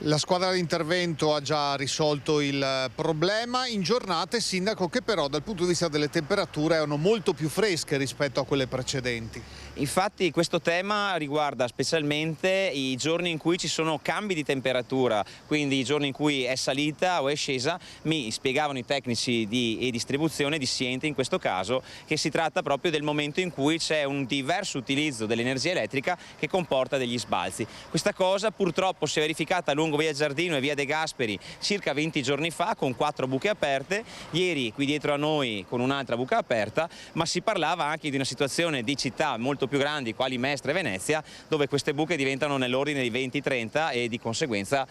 S21: La squadra di intervento ha già risolto il problema in giornate, sindaco, che però dal punto di vista delle temperature erano molto più fresche rispetto a quelle precedenti.
S22: Infatti questo tema riguarda specialmente i giorni in cui ci sono cambi di temperatura, quindi i giorni in cui è salita o è scesa. Mi spiegavano i tecnici di distribuzione, di Siente in questo caso, che si tratta proprio del momento in cui c'è un diverso utilizzo dell'energia elettrica che comporta degli sbalzi. Questa cosa purtroppo si è verificata lungo via Giardino e via De Gasperi circa 20 giorni fa con 4 buche aperte, ieri qui dietro a noi con un'altra buca aperta, ma si parlava anche di una situazione di città molto più grandi quali Mestre e Venezia, dove queste buche diventano nell'ordine di 20-30 e di conseguenza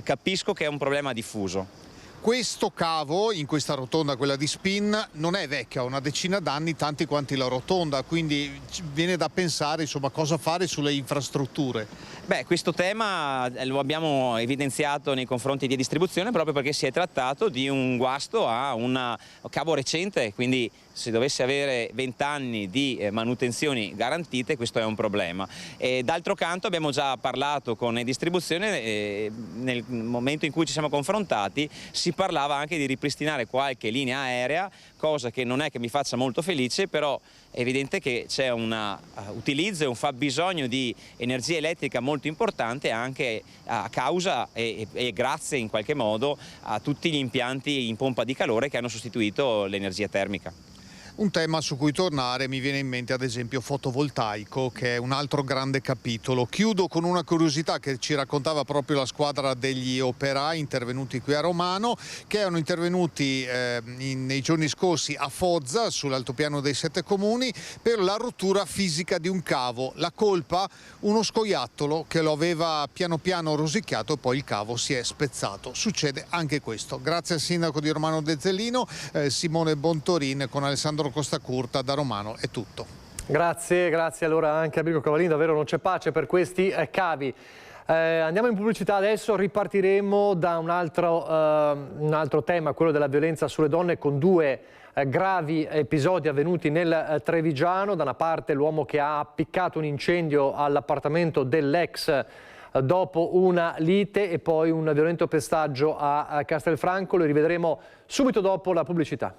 S22: capisco che è un problema diffuso.
S21: Questo cavo in questa rotonda, quella di Spin, non è vecchia, ha una decina d'anni, tanti quanti la rotonda, quindi viene da pensare, insomma, cosa fare sulle infrastrutture.
S22: Beh, questo tema lo abbiamo evidenziato nei confronti di distribuzione proprio perché si è trattato di un guasto a un cavo recente, quindi se dovesse avere 20 anni di manutenzioni garantite questo è un problema. D'altro canto abbiamo già parlato con le distribuzione, nel momento in cui ci siamo confrontati si parlava anche di ripristinare qualche linea aerea, cosa che non è che mi faccia molto felice, però è evidente che c'è un utilizzo e un fabbisogno di energia elettrica molto importante anche a causa e grazie in qualche modo a tutti gli impianti in pompa di calore che hanno sostituito l'energia termica.
S21: Un tema su cui tornare mi viene in mente ad esempio fotovoltaico, che è un altro grande capitolo. Chiudo con una curiosità che ci raccontava proprio la squadra degli operai intervenuti qui a Romano, che erano intervenuti nei giorni scorsi a Foggia, sull'altopiano dei 7 comuni, per la rottura fisica di un cavo. La colpa? Uno scoiattolo che lo aveva piano piano rosicchiato e poi il cavo si è spezzato. Succede anche questo. Grazie al sindaco di Romano Dezzellino, Simone Bontorin, con Alessandro Costa Curta da Romano è tutto.
S1: Grazie allora anche a Brico Cavallini, davvero non c'è pace per questi cavi. Andiamo in pubblicità adesso, ripartiremo da un altro tema, quello della violenza sulle donne, con 2 gravi episodi avvenuti nel Trevigiano. Da una parte l'uomo che ha appiccato un incendio all'appartamento dell'ex dopo una lite e poi un violento pestaggio a Castelfranco. Lo rivedremo subito dopo la pubblicità.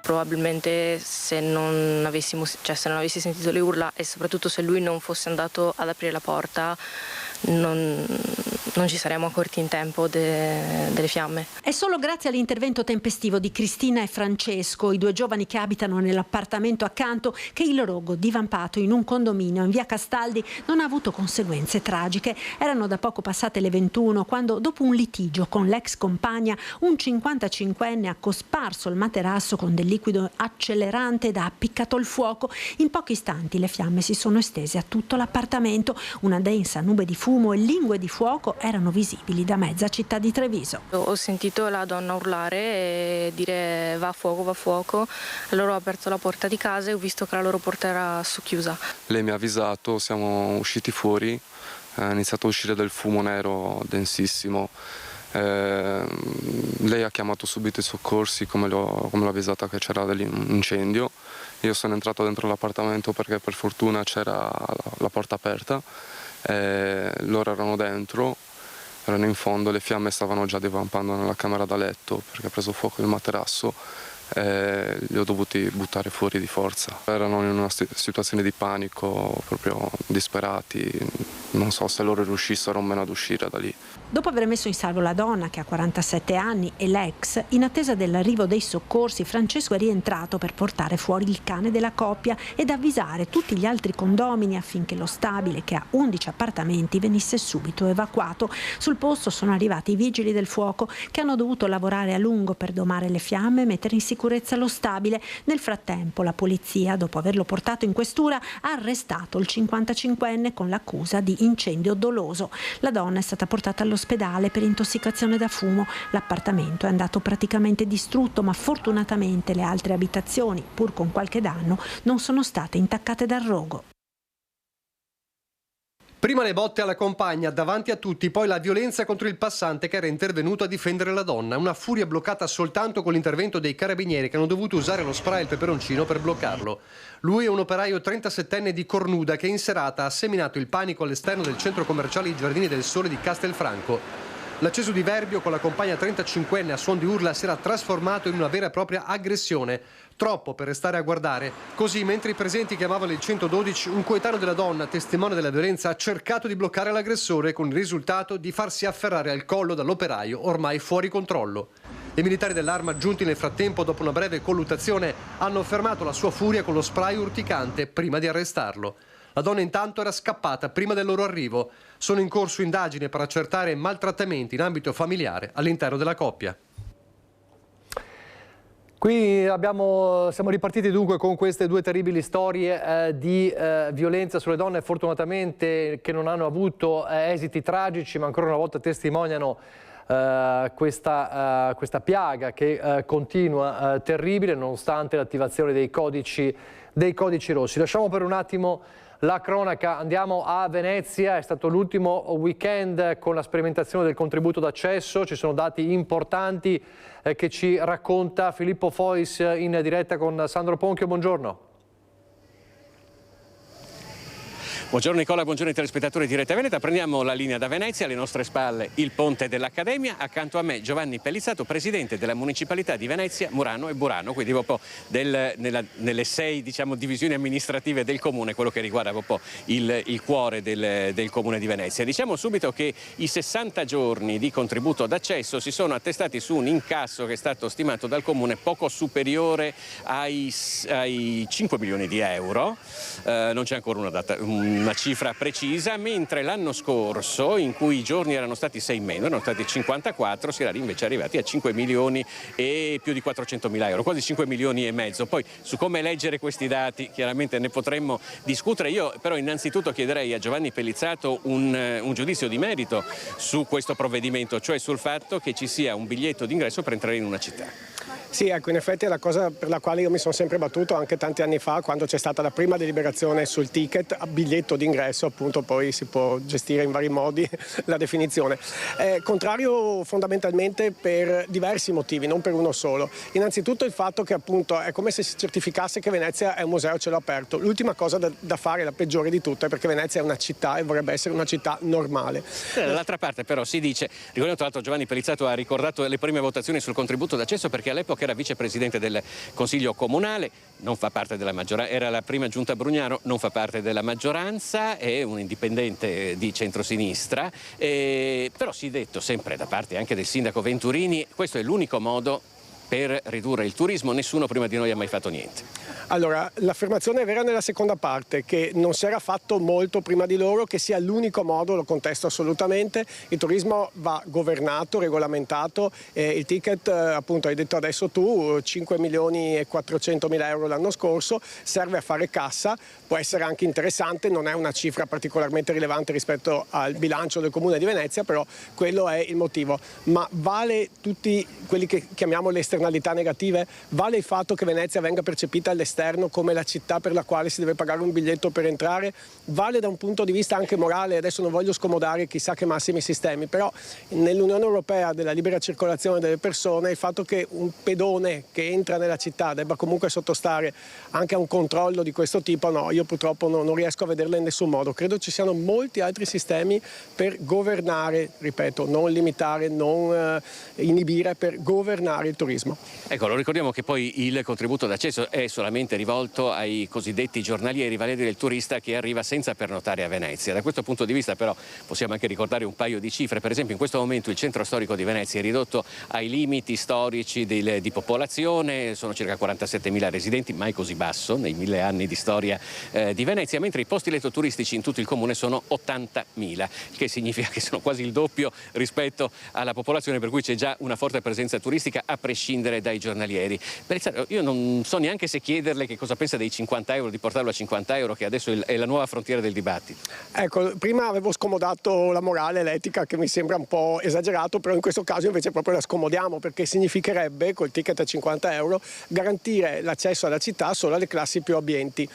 S3: Probabilmente se non avessi sentito le urla e soprattutto se lui non fosse andato ad aprire la porta non ci saremmo accorti in tempo delle fiamme.
S14: È solo grazie all'intervento tempestivo di Cristina e Francesco, i 2 giovani che abitano nell'appartamento accanto, che il rogo divampato in un condominio in via Castaldi non ha avuto conseguenze tragiche. Erano da poco passate le 21 quando, dopo un litigio con l'ex compagna, un 55enne ha cosparso il materasso con del liquido accelerante ed ha appiccato il fuoco. In pochi istanti le fiamme si sono estese a tutto l'appartamento. Una densa nube di fumo e lingue di fuoco erano visibili da mezza città di Treviso.
S3: Ho sentito la donna urlare e dire va a fuoco, allora ho aperto la porta di casa e ho visto che la loro porta era socchiusa.
S4: Lei mi ha avvisato, siamo usciti fuori, è iniziato a uscire del fumo nero densissimo. Lei ha chiamato subito i soccorsi come l'ho avvisata che c'era un incendio. Io sono entrato dentro l'appartamento perché per fortuna c'era la porta aperta. Loro erano dentro, erano in fondo, le fiamme stavano già divampando nella camera da letto perché ha preso fuoco il materasso li ho dovuti buttare fuori di forza. Erano in una situazione di panico, proprio disperati, non so se loro riuscissero o meno ad uscire da lì.
S14: Dopo aver messo in salvo la donna, che ha 47 anni, e l'ex, in attesa dell'arrivo dei soccorsi, Francesco è rientrato per portare fuori il cane della coppia ed avvisare tutti gli altri condomini affinché lo stabile, che ha 11 appartamenti, venisse subito evacuato. Sul posto sono arrivati i vigili del fuoco, che hanno dovuto lavorare a lungo per domare le fiamme e mettere in sicurezza lo stabile. Nel frattempo la polizia, dopo averlo portato in questura, ha arrestato il 55enne con l'accusa di incendio doloso. La donna è stata portata all'ospedale per intossicazione da fumo. L'appartamento è andato praticamente distrutto, ma fortunatamente le altre abitazioni, pur con qualche danno, non sono state intaccate dal rogo.
S19: Prima le botte alla compagna davanti a tutti, poi la violenza contro il passante che era intervenuto a difendere la donna. Una furia bloccata soltanto con l'intervento dei carabinieri, che hanno dovuto usare lo spray e il peperoncino per bloccarlo. Lui è un operaio 37enne di Cornuda che in serata ha seminato il panico all'esterno del centro commerciale I Giardini del Sole di Castelfranco. L'acceso diverbio con la compagna 35enne a suon di urla si era trasformato in una vera e propria aggressione. Troppo per restare a guardare. Così, mentre i presenti chiamavano il 112, un coetaneo della donna, testimone della violenza, ha cercato di bloccare l'aggressore con il risultato di farsi afferrare al collo dall'operaio ormai fuori controllo. I militari dell'Arma, giunti nel frattempo dopo una breve colluttazione, hanno fermato la sua furia con lo spray urticante prima di arrestarlo. La donna intanto era scappata prima del loro arrivo. Sono in corso indagini per accertare maltrattamenti in ambito familiare all'interno della coppia.
S1: Qui siamo ripartiti dunque con queste due terribili storie di violenza sulle donne, fortunatamente che non hanno avuto esiti tragici, ma ancora una volta testimoniano questa piaga che continua terribile nonostante l'attivazione dei codici rossi. Lasciamo per un attimo la cronaca, andiamo a Venezia. È stato l'ultimo weekend con la sperimentazione del contributo d'accesso, ci sono dati importanti che ci racconta Filippo Fois in diretta con Sandro Ponchio. Buongiorno.
S2: Buongiorno Nicola, buongiorno ai telespettatori di Rete Veneta. Prendiamo la linea da Venezia, alle nostre spalle il ponte dell'Accademia, accanto a me Giovanni Pellizzato, presidente della municipalità di Venezia, Murano e Burano, quindi proprio nelle 6 divisioni amministrative del comune, quello che riguarda proprio il cuore del comune di Venezia. Diciamo subito che i 60 giorni di contributo d'accesso si sono attestati su un incasso che è stato stimato dal comune poco superiore ai 5 milioni di euro, non c'è ancora una cifra precisa, mentre l'anno scorso, in cui i giorni erano stati 6 meno, erano stati 54, si era invece arrivati a 5 milioni e più di 400 mila euro, quasi 5 milioni e mezzo. Poi su come leggere questi dati chiaramente ne potremmo discutere. Io però innanzitutto chiederei a Giovanni Pellizzato un giudizio di merito su questo provvedimento, cioè sul fatto che ci sia un biglietto d'ingresso per entrare in una città.
S5: Sì, ecco, in effetti è la cosa per la quale io mi sono sempre battuto anche tanti anni fa, quando c'è stata la prima deliberazione sul ticket, biglietto d'ingresso, appunto poi si può gestire in vari modi la definizione. È contrario fondamentalmente per diversi motivi, non per uno solo. Innanzitutto il fatto che appunto è come se si certificasse che Venezia è un museo a cielo aperto. L'ultima cosa da fare, la peggiore di tutte, perché Venezia è una città e vorrebbe essere una città normale.
S2: Dall'altra parte però si dice, ricordo tra l'altro Giovanni Pellizzato ha ricordato le prime votazioni sul contributo d'accesso, perché all'epoca era vicepresidente del Consiglio Comunale, non fa parte della maggioranza, era la prima giunta Brugnano, non fa parte della maggioranza, è un indipendente di centrosinistra, però si è detto sempre da parte anche del sindaco Venturini, questo è l'unico modo per ridurre il turismo, nessuno prima di noi ha mai fatto niente.
S5: Allora, l'affermazione è vera nella seconda parte, che non si era fatto molto prima di loro, che sia l'unico modo, lo contesto assolutamente. Il turismo va governato, regolamentato, il ticket, appunto hai detto adesso tu, 5 milioni e 400 mila euro l'anno scorso, serve a fare cassa, può essere anche interessante, non è una cifra particolarmente rilevante rispetto al bilancio del Comune di Venezia, però quello è il motivo. Ma vale tutti quelli che chiamiamo le esternalità negative? Vale il fatto che Venezia venga percepita all'esterno come la città per la quale si deve pagare un biglietto per entrare? Vale da un punto di vista anche morale, adesso non voglio scomodare chissà che massimi sistemi, però nell'Unione Europea della libera circolazione delle persone il fatto che un pedone che entra nella città debba comunque sottostare anche a un controllo di questo tipo, no, io purtroppo non riesco a vederla in nessun modo. Credo ci siano molti altri sistemi per governare, ripeto, non limitare, non inibire, per governare il turismo. turismo.
S2: Ecco, lo ricordiamo che poi il contributo d'accesso è solamente rivolto ai cosiddetti giornalieri, vale a dire il turista che arriva senza pernotare a Venezia. Da questo punto di vista però possiamo anche ricordare un paio di cifre. Per esempio in questo momento il centro storico di Venezia è ridotto ai limiti storici di popolazione, sono circa 47.000 residenti, mai così basso nei 1000 anni di storia di Venezia, mentre i posti letto turistici in tutto il comune sono 80.000, il che significa che sono quasi il doppio rispetto alla popolazione, per cui c'è già una forte presenza turistica a prescindere dai giornalieri. Io non so neanche se chiederle che cosa pensa dei 50 euro, di portarlo a 50 euro, che adesso è la nuova frontiera del dibattito.
S5: Ecco, prima avevo scomodato la morale e l'etica, che mi sembra un po' esagerato, però in questo caso invece proprio la scomodiamo, perché significherebbe col ticket a 50 euro garantire l'accesso alla città solo alle classi più abbienti.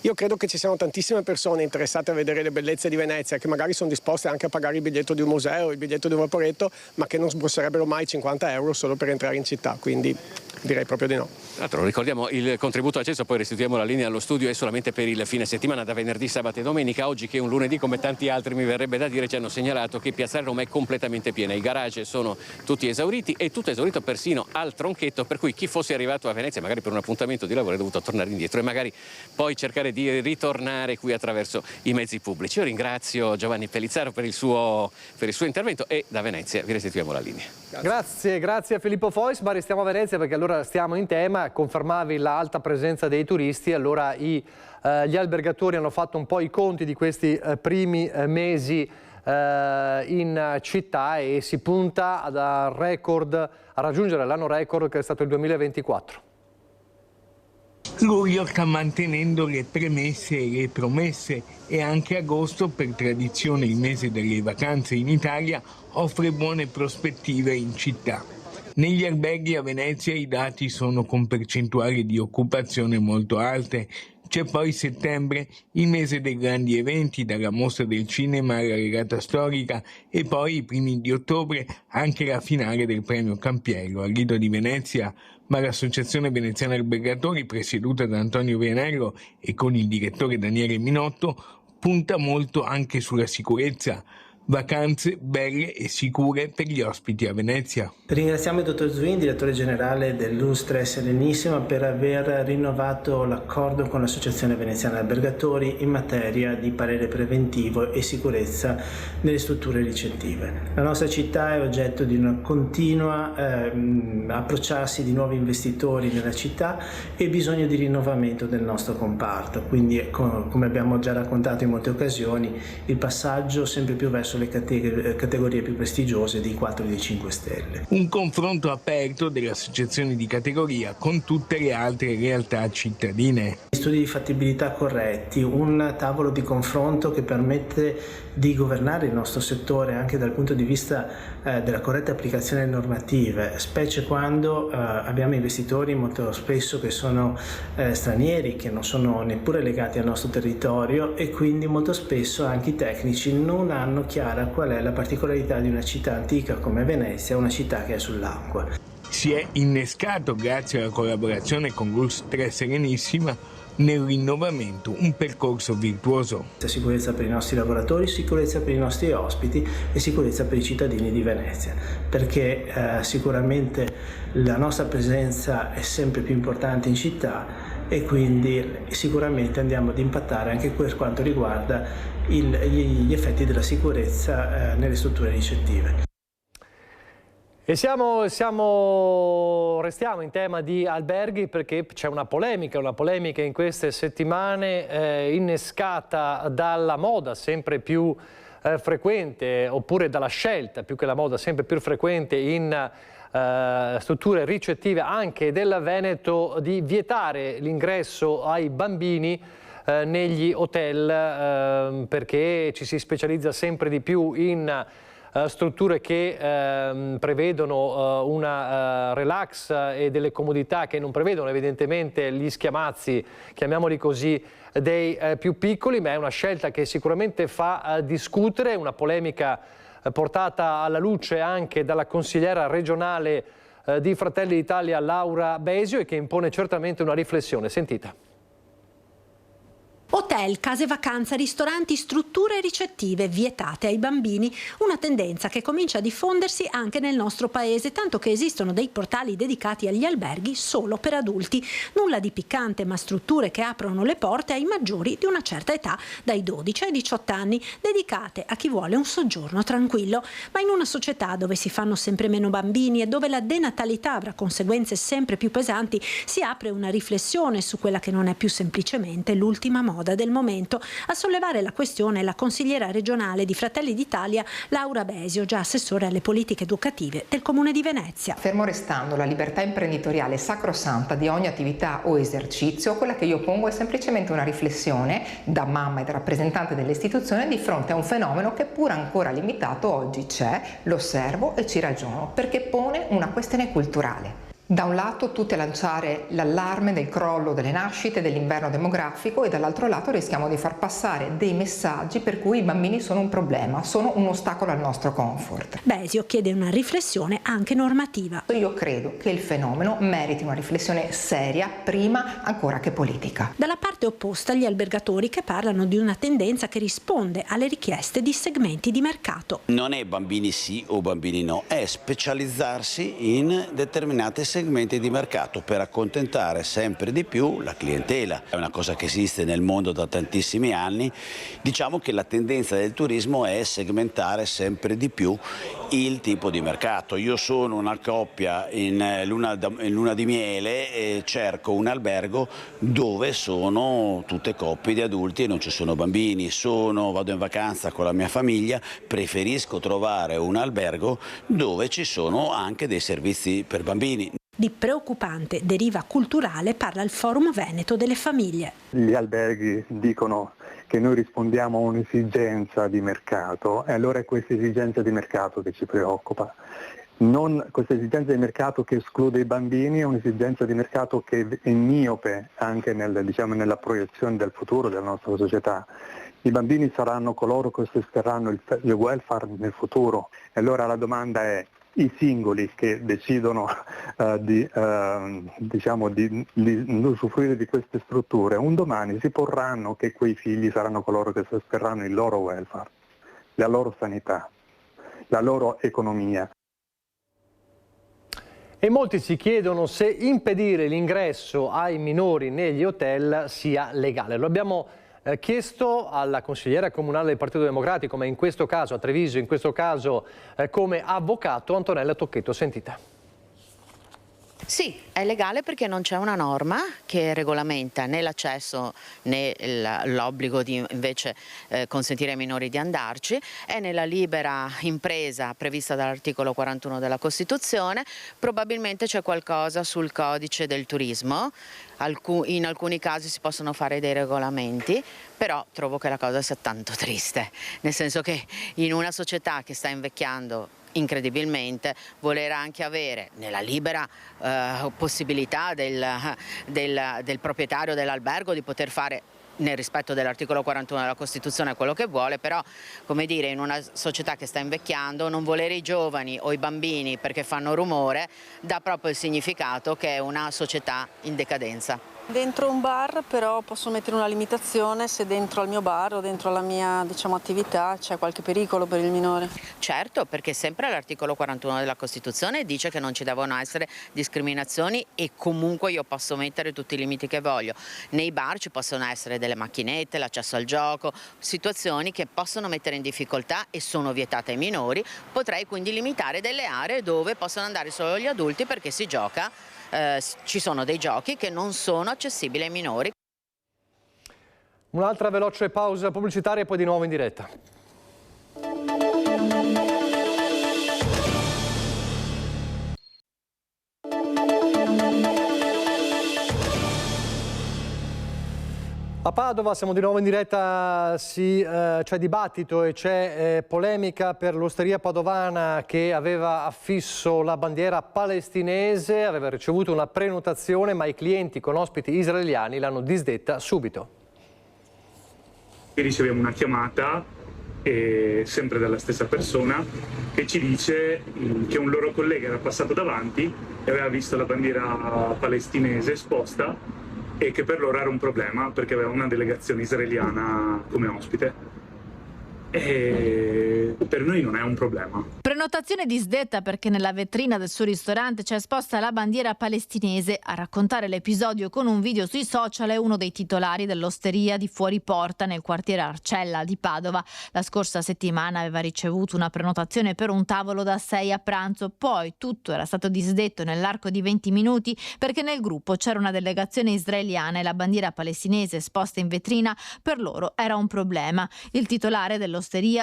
S5: Io credo che ci siano tantissime persone interessate a vedere le bellezze di Venezia, che magari sono disposte anche a pagare il biglietto di un museo, il biglietto di un vaporetto, ma che non sborserebbero mai 50 euro solo per entrare in città, quindi direi proprio di no.
S2: Tra l'altro ricordiamo il contributo acceso, poi restituiamo la linea allo studio, è solamente per il fine settimana, da venerdì, sabato e domenica. Oggi, che è un lunedì, come tanti altri mi verrebbe da dire, ci hanno segnalato che Piazzale Roma è completamente piena, i garage sono tutti esauriti e tutto esaurito persino al tronchetto, per cui chi fosse arrivato a Venezia magari per un appuntamento di lavoro è dovuto tornare indietro e magari poi cercare di ritornare qui attraverso i mezzi pubblici. Io ringrazio Giovanni Pellizzaro per il suo intervento e da Venezia vi restituiamo la linea.
S1: Grazie a Filippo Fois, ma restiamo a Venezia perché allora stiamo in tema. Confermavi l'alta presenza dei turisti, allora gli albergatori hanno fatto un po' i conti di questi primi mesi in città e si punta a raggiungere l'anno record che è stato il 2024.
S6: Luglio sta mantenendo le premesse e le promesse e anche agosto, per tradizione il mese delle vacanze in Italia, offre buone prospettive in città. Negli alberghi a Venezia i dati sono con percentuali di occupazione molto alte. C'è poi settembre, il mese dei grandi eventi, dalla mostra del cinema alla regata storica, e poi i primi di ottobre anche la finale del premio Campiello al Lido di Venezia, ma l'Associazione Veneziana Albergatori, presieduta da Antonio Vianello e con il direttore Daniele Minotto, punta molto anche sulla sicurezza. Vacanze belle e sicure per gli ospiti a Venezia.
S8: Ringraziamo il dottor Zuin, direttore generale dell'Ustre Serenissima, per aver rinnovato l'accordo con l'Associazione Veneziana Albergatori in materia di parere preventivo e sicurezza nelle strutture ricettive. La nostra città è oggetto di una continua approcciarsi di nuovi investitori nella città e bisogno di rinnovamento del nostro comparto. Quindi, come abbiamo già raccontato in molte occasioni, il passaggio sempre più verso le categorie più prestigiose dei 4 e dei 5 Stelle.
S6: Un confronto aperto delle associazioni di categoria con tutte le altre realtà cittadine.
S8: Studi di fattibilità corretti, un tavolo di confronto che permette di governare il nostro settore anche dal punto di vista della corretta applicazione delle normative, specie quando abbiamo investitori molto spesso che sono stranieri, che non sono neppure legati al nostro territorio, e quindi molto spesso anche i tecnici non hanno chiara qual è la particolarità di una città antica come Venezia, una città che è sull'acqua.
S6: Si è innescato, grazie alla collaborazione con l'Ustre Serenissima, nel rinnovamento un percorso virtuoso.
S8: Sicurezza per i nostri lavoratori, sicurezza per i nostri ospiti e sicurezza per i cittadini di Venezia, perché sicuramente la nostra presenza è sempre più importante in città e quindi sicuramente andiamo ad impattare anche per quanto riguarda gli effetti della sicurezza nelle strutture ricettive.
S1: E restiamo in tema di alberghi perché c'è una polemica in queste settimane innescata dalla moda sempre più frequente, oppure dalla scelta più che la moda sempre più frequente in strutture ricettive anche del Veneto di vietare l'ingresso ai bambini negli hotel perché ci si specializza sempre di più in strutture che prevedono una relax e delle comodità che non prevedono evidentemente gli schiamazzi, chiamiamoli così, dei più piccoli, ma è una scelta che sicuramente fa discutere, una polemica portata alla luce anche dalla consigliera regionale di Fratelli d'Italia Laura Besio e che impone certamente una riflessione. Sentita.
S14: Hotel, case vacanza, ristoranti, strutture ricettive vietate ai bambini, una tendenza che comincia a diffondersi anche nel nostro paese, tanto che esistono dei portali dedicati agli alberghi solo per adulti. Nulla di piccante, ma strutture che aprono le porte ai maggiori di una certa età, dai 12 ai 18 anni, dedicate a chi vuole un soggiorno tranquillo. Ma in una società dove si fanno sempre meno bambini e dove la denatalità avrà conseguenze sempre più pesanti, si apre una riflessione su quella che non è più semplicemente l'ultima moda del momento. A sollevare la questione la consigliera regionale di Fratelli d'Italia Laura Besio, già assessore alle politiche educative del Comune di Venezia.
S7: Fermo restando la libertà imprenditoriale sacrosanta di ogni attività o esercizio, quella che io pongo è semplicemente una riflessione da mamma e da rappresentante dell'istituzione di fronte a un fenomeno che pur ancora limitato oggi c'è, lo osservo e ci ragiono, perché pone una questione culturale. Da un lato tutti a lanciare l'allarme del crollo delle nascite, dell'inverno demografico, e dall'altro lato rischiamo di far passare dei messaggi per cui i bambini sono un problema, sono un ostacolo al nostro comfort.
S14: Besio chiede una riflessione anche normativa.
S7: Io credo che il fenomeno meriti una riflessione seria prima ancora che politica.
S14: Dalla parte opposta gli albergatori che parlano di una tendenza che risponde alle richieste di segmenti di mercato.
S9: Non è bambini sì o bambini no, è specializzarsi in determinate segmenti di mercato per accontentare sempre di più la clientela. È una cosa che esiste nel mondo da tantissimi anni. Diciamo che la tendenza del turismo è segmentare sempre di più il tipo di mercato. Io sono una coppia in luna di miele e cerco un albergo dove sono tutte coppie di adulti e non ci sono bambini. Vado in vacanza con la mia famiglia, preferisco trovare un albergo dove ci sono anche dei servizi per bambini.
S14: Di preoccupante deriva culturale parla il Forum Veneto delle famiglie.
S23: Gli alberghi dicono che noi rispondiamo a un'esigenza di mercato e allora è questa esigenza di mercato che ci preoccupa. Non questa esigenza di mercato che esclude i bambini, è un'esigenza di mercato che è miope anche nella proiezione del futuro della nostra società. I bambini saranno coloro che sosterranno il welfare nel futuro e allora la domanda è: i singoli che decidono di usufruire di queste strutture, un domani si porranno che quei figli saranno coloro che sosterranno il loro welfare, la loro sanità, la loro economia.
S1: E molti si chiedono se impedire l'ingresso ai minori negli hotel sia legale. Lo abbiamo chiesto alla consigliera comunale del Partito Democratico, ma in questo caso a Treviso, in questo caso come avvocato, Antonella Tocchetto. Sentite.
S24: Sì, è legale perché non c'è una norma che regolamenta né l'accesso né l'obbligo di invece consentire ai minori di andarci, è nella libera impresa prevista dall'articolo 41 della Costituzione, probabilmente c'è qualcosa sul codice del turismo, in alcuni casi si possono fare dei regolamenti, però trovo che la cosa sia tanto triste, nel senso che in una società che sta invecchiando incredibilmente, voler anche avere nella libera possibilità del proprietario dell'albergo di poter fare, nel rispetto dell'articolo 41 della Costituzione, quello che vuole, però come dire, in una società che sta invecchiando non volere i giovani o i bambini perché fanno rumore dà proprio il significato che è una società in decadenza.
S25: Dentro un bar però posso mettere una limitazione se dentro al mio bar o dentro la mia attività c'è qualche pericolo per il minore.
S24: Certo, perché sempre l'articolo 41 della Costituzione dice che non ci devono essere discriminazioni e comunque io posso mettere tutti i limiti che voglio. Nei bar ci possono essere delle macchinette, l'accesso al gioco, situazioni che possono mettere in difficoltà e sono vietate ai minori. Potrei quindi limitare delle aree dove possono andare solo gli adulti perché si gioca. Ci sono dei giochi che non sono accessibili ai minori.
S1: Un'altra veloce pausa pubblicitaria e poi di nuovo in diretta. A Padova siamo di nuovo in diretta, c'è dibattito e c'è polemica per l'osteria padovana che aveva affisso la bandiera palestinese, aveva ricevuto una prenotazione ma i clienti con ospiti israeliani l'hanno disdetta subito.
S26: Riceviamo una chiamata, sempre dalla stessa persona, che ci dice che un loro collega era passato davanti e aveva visto la bandiera palestinese esposta e che per loro era un problema perché aveva una delegazione israeliana come ospite. E per noi non è un problema.
S11: Prenotazione disdetta perché nella vetrina del suo ristorante c'è esposta la bandiera palestinese. A raccontare l'episodio con un video sui social è uno dei titolari dell'osteria di Fuori Porta nel quartiere Arcella di Padova. La scorsa settimana aveva ricevuto una prenotazione per un tavolo da 6 a pranzo, poi tutto era stato disdetto nell'arco di 20 minuti perché nel gruppo c'era una delegazione israeliana e la bandiera palestinese esposta in vetrina per loro era un problema. Il titolare dell'osteria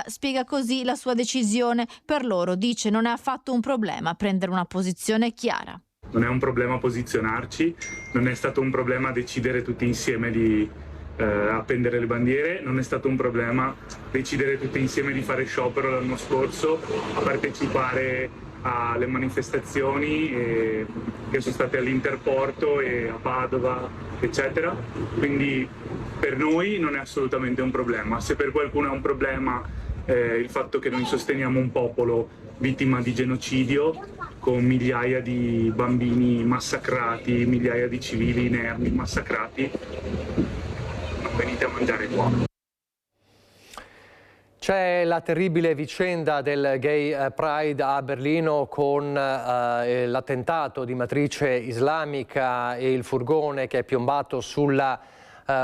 S11: spiega così la sua decisione. Per loro, dice, non è affatto un problema prendere una posizione chiara.
S26: Non è un problema posizionarci, non è stato un problema decidere tutti insieme di appendere le bandiere, non è stato un problema decidere tutti insieme di fare sciopero l'anno scorso, partecipare alle manifestazioni che sono state all'Interporto e a Padova, eccetera. Quindi per noi non è assolutamente un problema. Se per qualcuno è un problema il fatto che noi sosteniamo un popolo vittima di genocidio, con migliaia di bambini massacrati, migliaia di civili inermi massacrati, non venite a mangiare qua.
S1: C'è la terribile vicenda del Gay Pride a Berlino con l'attentato di matrice islamica e il furgone che è piombato sulla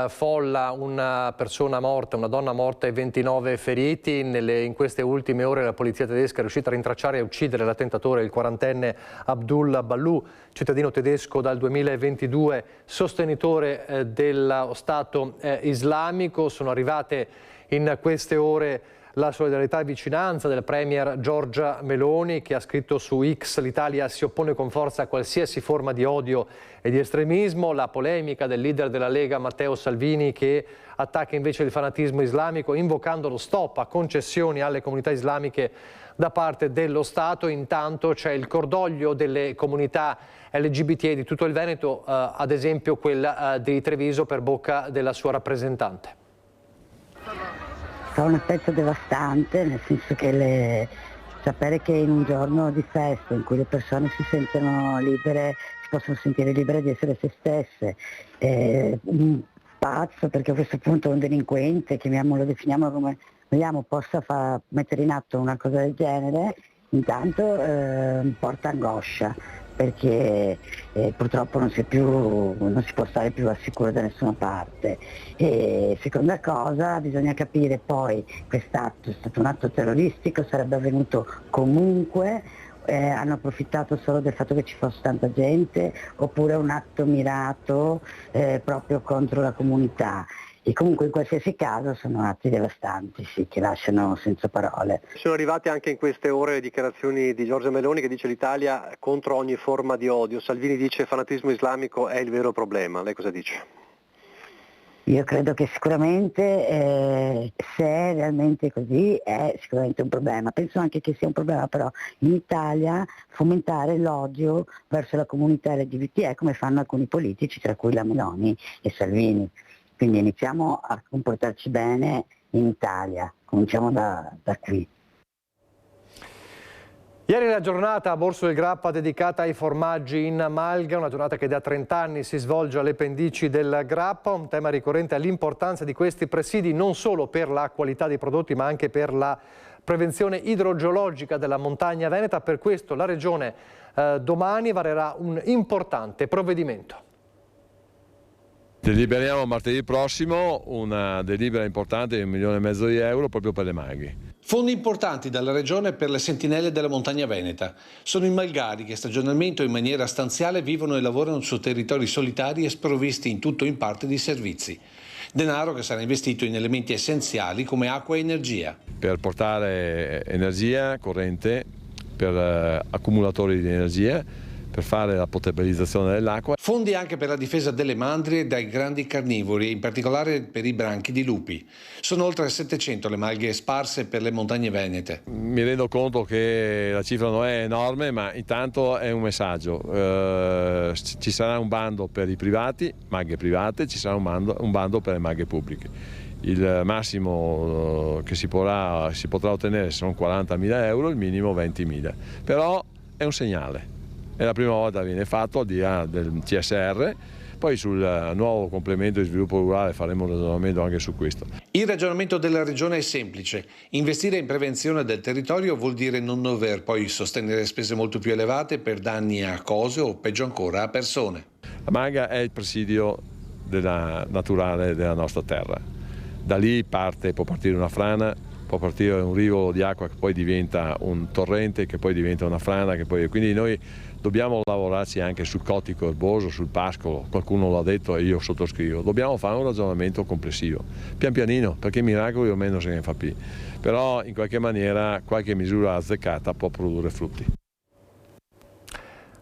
S1: folla, una persona morta, una donna morta e 29 feriti. In queste ultime ore la polizia tedesca è riuscita a rintracciare e uccidere l'attentatore, il 40enne Abdul Ballu, cittadino tedesco dal 2022, sostenitore dello Stato islamico. Sono arrivate in queste ore la solidarietà e vicinanza del premier Giorgia Meloni, che ha scritto su X: l'Italia si oppone con forza a qualsiasi forma di odio e di estremismo. La polemica del leader della Lega Matteo Salvini, che attacca invece il fanatismo islamico invocando lo stop a concessioni alle comunità islamiche da parte dello Stato. Intanto c'è il cordoglio delle comunità LGBT di tutto il Veneto, ad esempio quella di Treviso, per bocca della sua rappresentante.
S12: Fa un effetto devastante, nel senso che sapere che in un giorno di festa in cui le persone si sentono libere, si possono sentire libere di essere se stesse, un pazzo, perché a questo punto un delinquente, lo definiamo come vogliamo, possa mettere in atto una cosa del genere, intanto porta angoscia, perché purtroppo non si può stare più al sicuro da nessuna parte. E seconda cosa, bisogna capire poi, quest'atto è stato un atto terroristico, sarebbe avvenuto comunque, hanno approfittato solo del fatto che ci fosse tanta gente, oppure un atto mirato proprio contro la comunità. E comunque in qualsiasi caso sono atti devastanti, sì, che lasciano senza parole.
S13: Sono arrivate anche in queste ore le dichiarazioni di Giorgia Meloni, che dice l'Italia contro ogni forma di odio. Salvini dice fanatismo islamico è il vero problema. Lei cosa dice?
S12: Io credo che sicuramente, se è realmente così, è sicuramente un problema. Penso anche che sia un problema però in Italia fomentare l'odio verso la comunità LGBT, come fanno alcuni politici, tra cui la Meloni e Salvini. Quindi iniziamo a comportarci bene in Italia, cominciamo da qui.
S1: Ieri la giornata a Borso del Grappa dedicata ai formaggi in malga, una giornata che da 30 anni si svolge alle pendici del Grappa, un tema ricorrente all'importanza di questi presidi non solo per la qualità dei prodotti ma anche per la prevenzione idrogeologica della montagna veneta. Per questo la Regione domani varerà un importante provvedimento.
S15: Deliberiamo martedì prossimo una delibera importante di 1,5 milioni di euro proprio per le malghe.
S16: Fondi importanti dalla Regione per le sentinelle della montagna veneta. Sono i malgari che stagionalmente o in maniera stanziale vivono e lavorano su territori solitari e sprovvisti in tutto o in parte di servizi. Denaro che sarà investito in elementi essenziali come acqua e energia.
S15: Per portare energia corrente, per accumulatori di energia, per fare la potabilizzazione dell'acqua.
S16: Fondi anche per la difesa delle mandrie dai grandi carnivori, in particolare per i branchi di lupi. Sono oltre 700 le malghe sparse per le montagne venete.
S15: Mi rendo conto che la cifra non è enorme, ma intanto è un messaggio. Ci sarà un bando per i privati, malghe private, ci sarà un bando per le malghe pubbliche. Il massimo che si potrà ottenere sono 40.000 euro, il minimo 20.000. Però è un segnale. È la prima volta che viene fatto al di là del CSR, Poi sul nuovo complemento di sviluppo rurale faremo un ragionamento anche su questo.
S16: Il ragionamento della Regione è semplice. Investire in prevenzione del territorio vuol dire non dover poi sostenere spese molto più elevate per danni a cose o peggio ancora a persone.
S15: La Maga è il presidio naturale della nostra terra. Da lì può partire una frana, può partire un rivolo di acqua che poi diventa un torrente, che poi diventa una frana, quindi noi dobbiamo lavorarci anche sul cotico erboso, sul pascolo, qualcuno l'ha detto e io sottoscrivo. Dobbiamo fare un ragionamento complessivo, pian pianino, perché miracoli o meno se ne fa più. Però in qualche maniera qualche misura azzeccata può produrre frutti.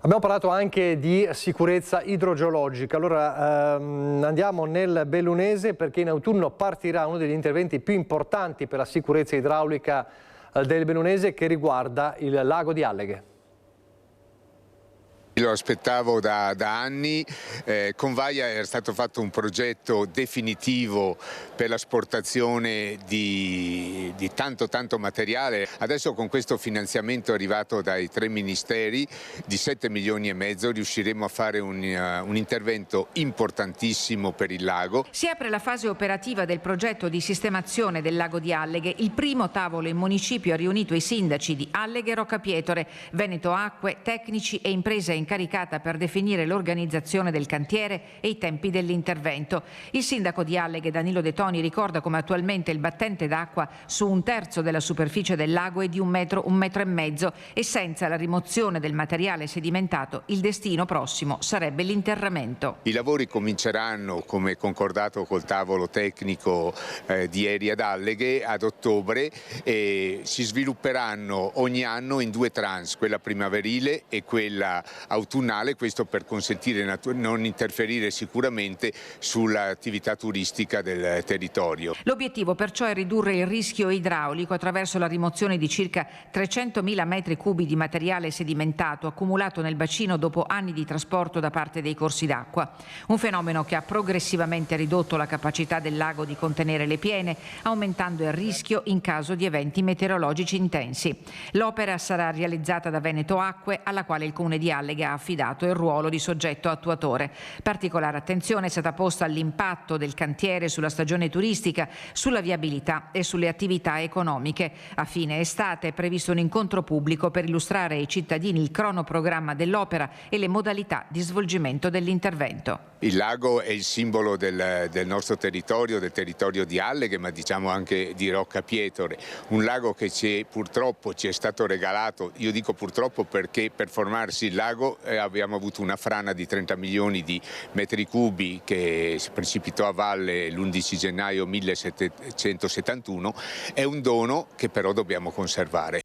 S1: Abbiamo parlato anche di sicurezza idrogeologica, allora andiamo nel Bellunese perché in autunno partirà uno degli interventi più importanti per la sicurezza idraulica del Bellunese che riguarda il lago di Alleghe.
S10: Lo aspettavo da anni, con Vaia era stato fatto un progetto definitivo per l'asportazione di tanto materiale. Adesso con questo finanziamento arrivato dai 3 ministeri di 7,5 milioni riusciremo a fare un intervento importantissimo per il lago.
S17: Si apre la fase operativa del progetto di sistemazione del lago di Alleghe. Il primo tavolo in municipio ha riunito i sindaci di Alleghe e Roccapietore, Veneto Acque, tecnici e imprese incaricata per definire l'organizzazione del cantiere e i tempi dell'intervento. Il sindaco di Alleghe, Danilo De Toni, ricorda come attualmente il battente d'acqua su 1/3 della superficie del lago è di 1,5 metri e senza la rimozione del materiale sedimentato il destino prossimo sarebbe l'interramento.
S10: I lavori cominceranno, come concordato col tavolo tecnico di ieri ad Alleghe, ad ottobre e si svilupperanno ogni anno in 2 tranche, quella primaverile e quella autunnale, questo per consentire non interferire sicuramente sull'attività turistica del territorio.
S17: L'obiettivo perciò è ridurre il rischio idraulico attraverso la rimozione di circa 300.000 metri cubi di materiale sedimentato accumulato nel bacino dopo anni di trasporto da parte dei corsi d'acqua. Un fenomeno che ha progressivamente ridotto la capacità del lago di contenere le piene, aumentando il rischio in caso di eventi meteorologici intensi. L'opera sarà realizzata da Veneto Acque, alla quale il Comune di Alleghe ha affidato il ruolo di soggetto attuatore. Particolare attenzione è stata posta all'impatto del cantiere sulla stagione turistica, sulla viabilità e sulle attività economiche. A fine estate è previsto un incontro pubblico per illustrare ai cittadini il cronoprogramma dell'opera e le modalità di svolgimento dell'intervento.
S10: Il lago è il simbolo del nostro territorio, del territorio di Alleghe, ma diciamo anche di Roccapietore. Un lago che purtroppo ci è stato regalato, io dico purtroppo perché per formarsi il lago abbiamo avuto una frana di 30 milioni di metri cubi che si precipitò a valle l'11 gennaio 1771, è un dono che però dobbiamo conservare.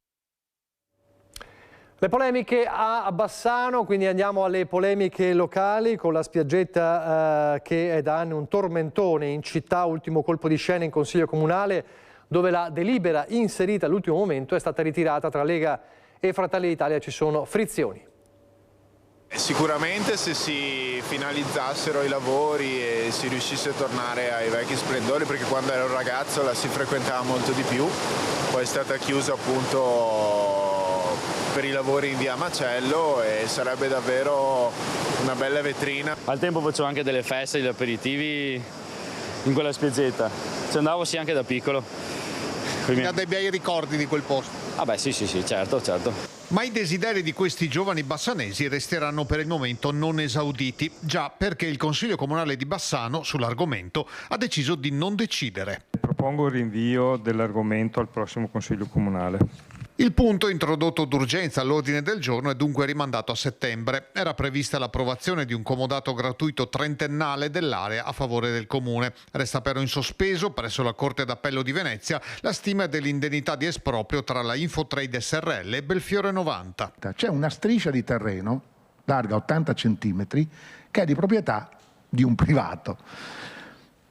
S1: Le polemiche a Bassano, quindi andiamo alle polemiche locali con la spiaggetta che è da anni un tormentone in città, ultimo colpo di scena in Consiglio Comunale dove la delibera inserita all'ultimo momento è stata ritirata. Tra Lega e Fratelli d'Italia ci sono frizioni.
S18: Sicuramente se si finalizzassero i lavori e si riuscisse a tornare ai vecchi splendori, perché quando ero ragazzo la si frequentava molto di più, poi è stata chiusa appunto per i lavori in via Macello e sarebbe davvero una bella vetrina.
S20: Al tempo facevo anche delle feste, degli aperitivi in quella spiaggetta, ci andavo sì anche da piccolo.
S21: Ha dei bei ricordi di quel posto?
S20: Ah beh sì, certo.
S21: Ma i desideri di questi giovani bassanesi resteranno per il momento non esauditi, già perché il Consiglio Comunale di Bassano sull'argomento ha deciso di non decidere.
S22: Propongo il rinvio dell'argomento al prossimo Consiglio Comunale.
S21: Il punto introdotto d'urgenza all'ordine del giorno è dunque rimandato a settembre. Era prevista l'approvazione di un comodato gratuito trentennale dell'area a favore del Comune. Resta però in sospeso presso la Corte d'Appello di Venezia la stima dell'indennità di esproprio tra la Infotrade SRL e Belfiore 90.
S27: C'è una striscia di terreno larga 80 centimetri che è di proprietà di un privato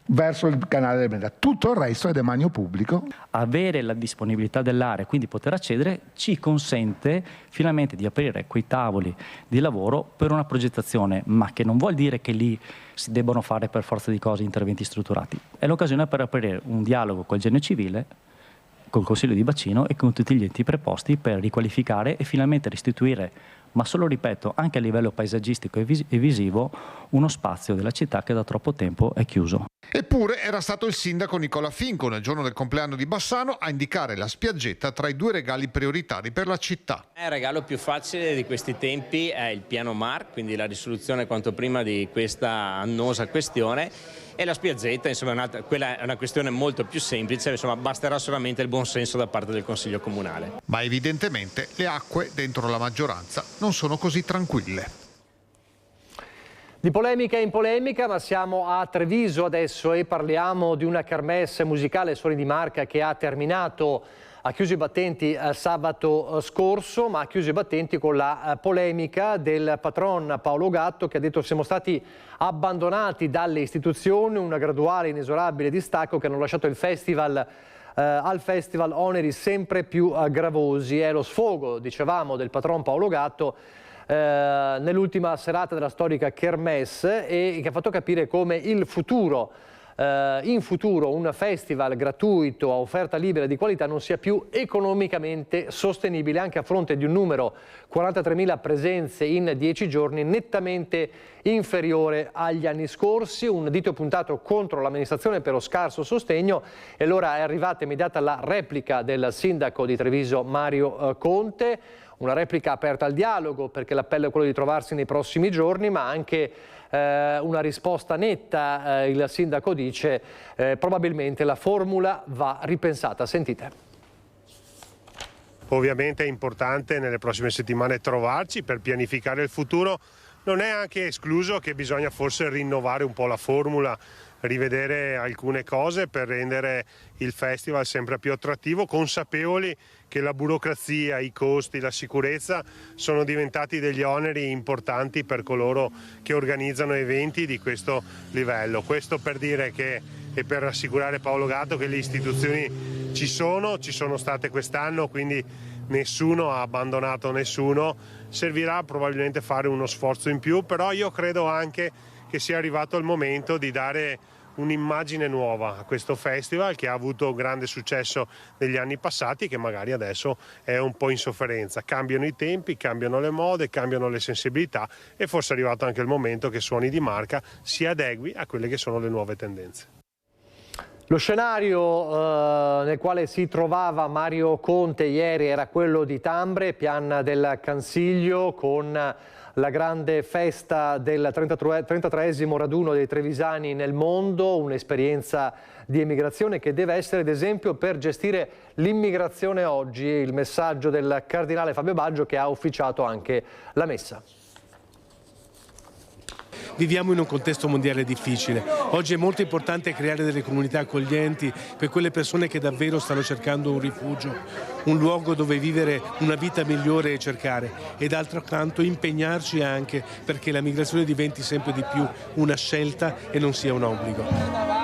S27: verso il canale del Brenta. Tutto il resto è demanio pubblico.
S28: Avere la disponibilità dell'area, quindi poter accedere, ci consente finalmente di aprire quei tavoli di lavoro per una progettazione, ma che non vuol dire che lì si debbano fare per forza di cose interventi strutturati. È l'occasione per aprire un dialogo col Genio Civile, col Consiglio di Bacino e con tutti gli enti preposti per riqualificare e finalmente restituire ma solo, ripeto, anche a livello paesaggistico e visivo, uno spazio della città che da troppo tempo è chiuso.
S21: Eppure era stato il sindaco Nicola Finco, nel giorno del compleanno di Bassano, a indicare la spiaggetta tra i 2 regali prioritari per la città.
S2: Il regalo più facile di questi tempi è il piano Mar, quindi la risoluzione quanto prima di questa annosa questione, e la spiaggetta, insomma, quella è una questione molto più semplice, insomma, basterà solamente il buon senso da parte del Consiglio Comunale.
S21: Ma evidentemente le acque dentro la maggioranza non sono così tranquille.
S1: Di polemica in polemica, ma siamo a Treviso adesso e parliamo di una kermesse musicale Suoni di Marca che ha terminato, ha chiuso i battenti sabato scorso, ma ha chiuso i battenti con la polemica del patron Paolo Gatto, che ha detto: siamo stati abbandonati dalle istituzioni, un graduale inesorabile distacco che hanno lasciato il festival al festival oneri sempre più gravosi. È lo sfogo, dicevamo, del patron Paolo Gatto nell'ultima serata della storica kermesse, e che ha fatto capire come in futuro un festival gratuito a offerta libera di qualità non sia più economicamente sostenibile, anche a fronte di un numero 43.000 presenze in 10 giorni nettamente inferiore agli anni scorsi. Un dito puntato contro l'amministrazione per lo scarso sostegno, e allora è arrivata immediata la replica del sindaco di Treviso Mario Conte. Una replica aperta al dialogo, perché l'appello è quello di trovarsi nei prossimi giorni, ma anche una risposta netta. Il sindaco dice probabilmente la formula va ripensata. Sentite.
S3: Ovviamente è importante nelle prossime settimane trovarci per pianificare il futuro. Non è anche escluso che bisogna forse rinnovare un po' la formula, rivedere alcune cose per rendere il festival sempre più attrattivo, consapevoli che la burocrazia, i costi, la sicurezza sono diventati degli oneri importanti per coloro che organizzano eventi di questo livello. Questo per dire che, e per rassicurare Paolo Gatto, che le istituzioni ci sono state quest'anno, quindi nessuno ha abbandonato nessuno. Servirà probabilmente fare uno sforzo in più, però io credo anche che sia arrivato il momento di dare un'immagine nuova a questo festival, che ha avuto grande successo negli anni passati, che magari adesso è un po' in sofferenza. Cambiano i tempi, cambiano le mode, cambiano le sensibilità, e forse è arrivato anche il momento che Suoni di Marca si adegui a quelle che sono le nuove tendenze.
S1: Lo scenario nel quale si trovava Mario Conte ieri era quello di Tambre, Pian del Cansiglio, con la grande festa del 33esimo raduno dei trevisani nel mondo, un'esperienza di emigrazione che deve essere d'esempio per gestire l'immigrazione oggi. Il messaggio del cardinale Fabio Baggio, che ha ufficiato anche la messa.
S4: Viviamo in un contesto mondiale difficile. Oggi è molto importante creare delle comunità accoglienti per quelle persone che davvero stanno cercando un rifugio, un luogo dove vivere una vita migliore e cercare, e d'altro canto impegnarci anche perché la migrazione diventi sempre di più una scelta e non sia un obbligo.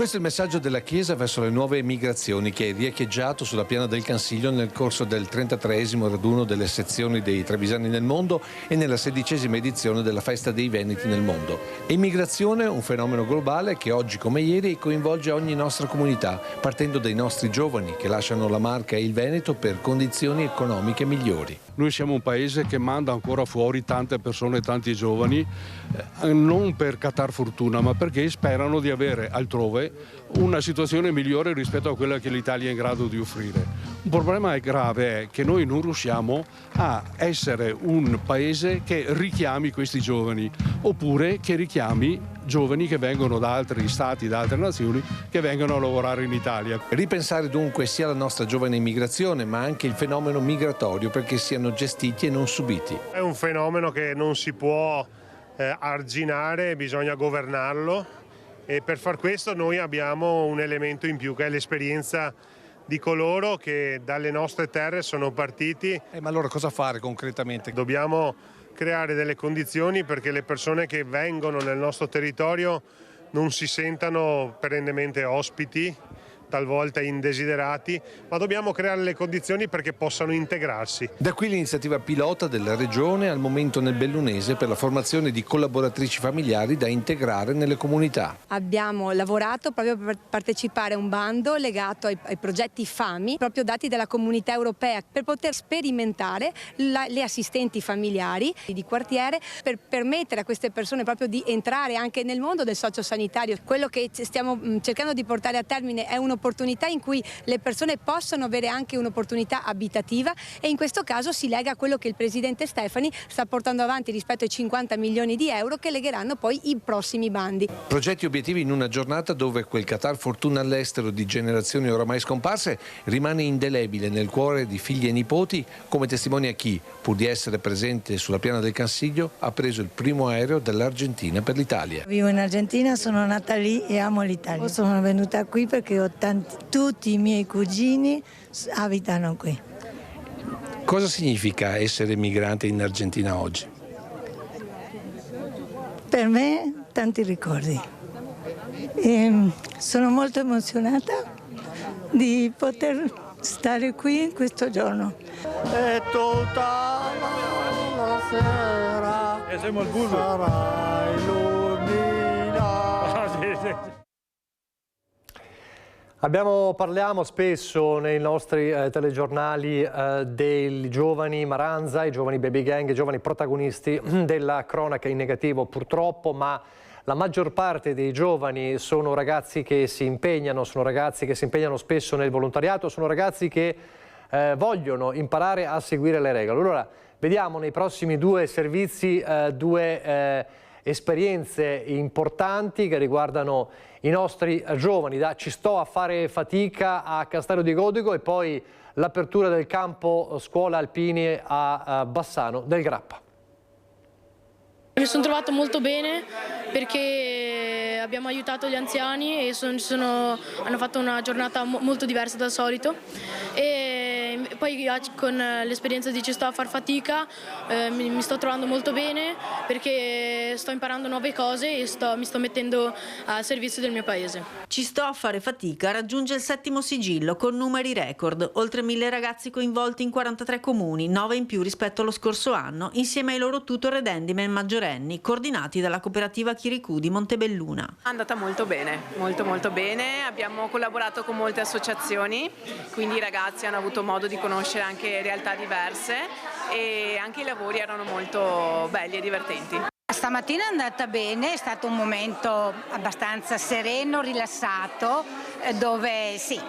S16: Questo è il messaggio della Chiesa verso le nuove migrazioni, che è riecheggiato sulla Piana del Cansiglio nel corso del 33esimo raduno delle sezioni dei trevisani nel mondo e nella 16ª edizione della Festa dei Veneti nel mondo. Immigrazione, un fenomeno globale che oggi come ieri coinvolge ogni nostra comunità, partendo dai nostri giovani che lasciano la Marca e il Veneto per condizioni economiche migliori.
S5: Noi siamo un paese che manda ancora fuori tante persone, tanti giovani, non per catar fortuna, ma perché sperano di avere altrove una situazione migliore rispetto a quella che l'Italia è in grado di offrire. Un problema grave è che noi non riusciamo a essere un paese che richiami questi giovani, oppure che richiami giovani che vengono da altri stati, da altre nazioni, che vengono a lavorare in Italia.
S16: Ripensare dunque sia la nostra giovane immigrazione, ma anche il fenomeno migratorio, perché siano gestiti e non subiti.
S3: È un fenomeno che non si può arginare, bisogna governarlo, e per far questo noi abbiamo un elemento in più, che è l'esperienza di coloro che dalle nostre terre sono partiti.
S16: Ma allora cosa fare concretamente?
S3: Dobbiamo creare delle condizioni perché le persone che vengono nel nostro territorio non si sentano perennemente ospiti, talvolta indesiderati, ma dobbiamo creare le condizioni perché possano integrarsi.
S16: Da qui l'iniziativa pilota della Regione al momento nel Bellunese per la formazione di collaboratrici familiari da integrare nelle comunità.
S6: Abbiamo lavorato proprio per partecipare a un bando legato ai progetti FAMI, proprio dati dalla Comunità Europea, per poter sperimentare le assistenti familiari di quartiere, per permettere a queste persone proprio di entrare anche nel mondo del sociosanitario. Quello che stiamo cercando di portare a termine è un'opportunità in cui le persone possono avere anche un'opportunità abitativa, e in questo caso si lega a quello che il Presidente Stefani sta portando avanti rispetto ai 50 milioni di euro che legheranno poi i prossimi bandi.
S16: Progetti e obiettivi in una giornata dove quel Qatar fortuna all'estero di generazioni oramai scomparse rimane indelebile nel cuore di figli e nipoti, come testimonia chi, pur di essere presente sulla piana del Cansiglio, ha preso il primo aereo dall'Argentina per l'Italia.
S7: Vivo in Argentina, sono nata lì e amo l'Italia. Sono venuta qui perché tutti i miei cugini abitano qui.
S16: Cosa significa essere migrante in Argentina oggi?
S7: Per me tanti ricordi. E sono molto emozionata di poter stare qui in questo giorno.
S8: E tutta la sera sarà illuminata.
S1: Parliamo spesso nei nostri telegiornali dei giovani Maranza, i giovani baby gang, i giovani protagonisti della cronaca in negativo purtroppo, ma la maggior parte dei giovani sono ragazzi che si impegnano, spesso nel volontariato, sono ragazzi che vogliono imparare a seguire le regole. Allora, vediamo nei prossimi due servizi due esperienze importanti che riguardano i nostri giovani, da Ci sto a fare fatica a Castello di Godigo, e poi l'apertura del campo scuola alpini a Bassano del Grappa.
S9: Mi sono trovato molto bene perché abbiamo aiutato gli anziani e hanno fatto una giornata molto diversa dal solito, e poi con l'esperienza di Ci sto a far fatica mi sto trovando molto bene perché sto imparando nuove cose e mi sto mettendo al servizio del mio paese.
S14: Ci sto a fare fatica raggiunge il 7° sigillo con numeri record, oltre 1000 ragazzi coinvolti in 43 comuni, 9 in più rispetto allo scorso anno, insieme ai loro tutor ed handyman maggiorenni, coordinati dalla cooperativa Chiricù di Montebelluna.
S19: È andata molto bene, molto bene, abbiamo collaborato con molte associazioni, quindi i ragazzi hanno avuto modo di conoscere anche realtà diverse e anche i lavori erano molto belli e divertenti.
S23: Stamattina è andata bene, è stato un momento abbastanza sereno, rilassato, dove sì,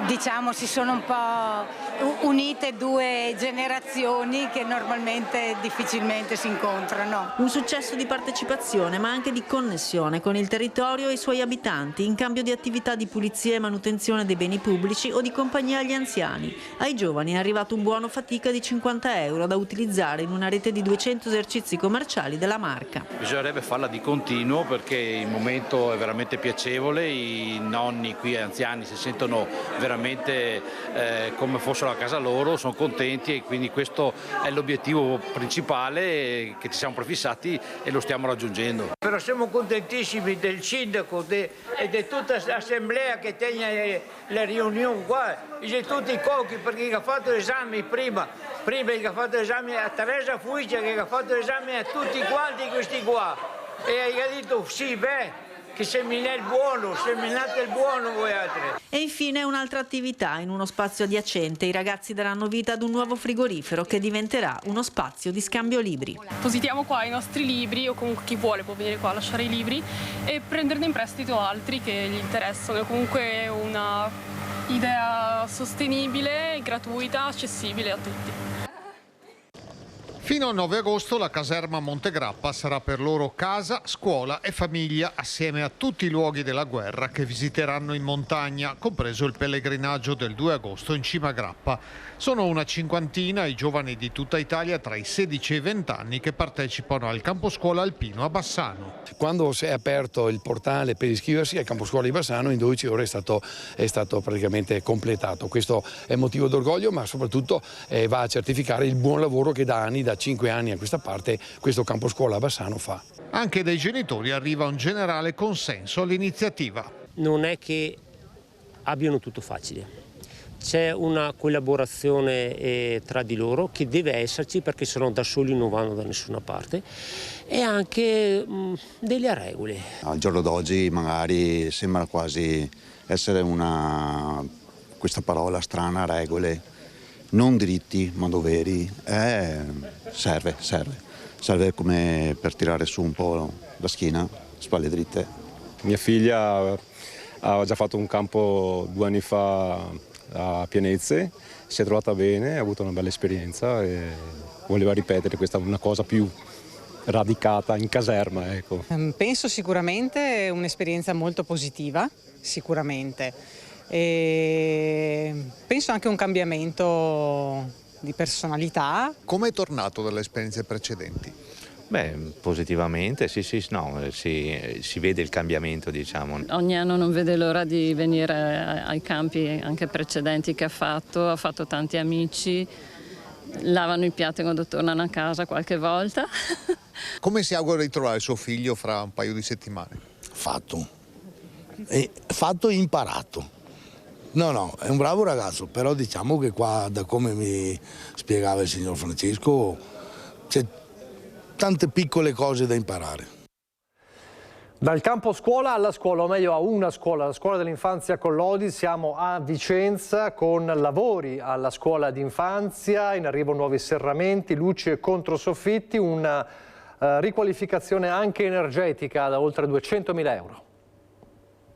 S23: diciamo si sono un po' unite due generazioni che normalmente difficilmente si incontrano.
S14: Un successo di partecipazione ma anche di connessione con il territorio e i suoi abitanti in cambio di attività di pulizia e manutenzione dei beni pubblici o di compagnia agli anziani. Ai giovani è arrivato un buono fatica di 50 euro da utilizzare in una rete di 200 esercizi commerciali della marca.
S25: Bisognerebbe farla di continuo perché il momento è veramente piacevole, i nonni qui anziani si sentono veramente come fossero a casa loro, sono contenti e quindi questo è l'obiettivo principale che ci siamo prefissati e lo stiamo raggiungendo.
S29: Però siamo contentissimi del sindaco e di tutta l'assemblea che tiene le riunioni qua, e di tutti i cocchi perché ha fatto l'esame prima che ha fatto l'esame a Teresa Fuicia, che ha fatto l'esame a tutti quanti questi qua e ha detto sì, che seminate il buono voi altri.
S14: E infine un'altra attività in uno spazio adiacente. I ragazzi daranno vita ad un nuovo frigorifero che diventerà uno spazio di scambio libri.
S30: Positiamo qua i nostri libri, o comunque chi vuole può venire qua a lasciare i libri e prenderne in prestito altri che gli interessano. È comunque una idea sostenibile, gratuita, accessibile a tutti.
S21: Fino al 9 agosto la caserma Montegrappa sarà per loro casa, scuola e famiglia, assieme a tutti i luoghi della guerra che visiteranno in montagna, compreso il pellegrinaggio del 2 agosto in cima a Grappa. Sono una cinquantina i giovani di tutta Italia tra i 16 e i 20 anni che partecipano al camposcuola alpino a Bassano.
S31: Quando si è aperto il portale per iscriversi al camposcuola di Bassano, in 12 ore è stato praticamente completato. Questo è motivo d'orgoglio, ma soprattutto va a certificare il buon lavoro che da 5 anni a questa parte questo camposcuola a Bassano fa.
S21: Anche dai genitori arriva un generale consenso all'iniziativa.
S32: Non è che
S10: abbiano tutto facile. C'è una collaborazione tra di loro che deve esserci, perché sennò da soli non vanno da nessuna parte, e anche delle regole.
S11: Al giorno d'oggi magari sembra quasi essere questa parola strana, regole, non diritti ma doveri, serve come per tirare su un po' la schiena, spalle dritte.
S12: Mia figlia ha già fatto un campo 2 anni fa a Pienezze, si è trovata bene, ha avuto una bella esperienza e voleva ripetere questa una cosa più radicata in caserma, ecco.
S13: Penso sicuramente un'esperienza molto positiva, sicuramente. E penso anche un cambiamento di personalità.
S21: Come è tornato dalle esperienze precedenti?
S15: Beh, positivamente, sì, si vede il cambiamento, diciamo.
S17: Ogni anno non vede l'ora di venire ai campi anche precedenti che ha fatto tanti amici, lavano i piatti quando tornano a casa qualche volta.
S21: Come si augura di trovare suo figlio fra un paio di settimane?
S18: Fatto e imparato. No, è un bravo ragazzo, però diciamo che qua, da come mi spiegava il signor Francesco, c'è tante piccole cose da imparare.
S1: Dal campo scuola alla scuola, o meglio a una scuola, la scuola dell'infanzia Collodi. Siamo a Vicenza con lavori alla scuola d'infanzia, in arrivo nuovi serramenti, luci e controsoffitti, una riqualificazione anche energetica da oltre 200.000 euro.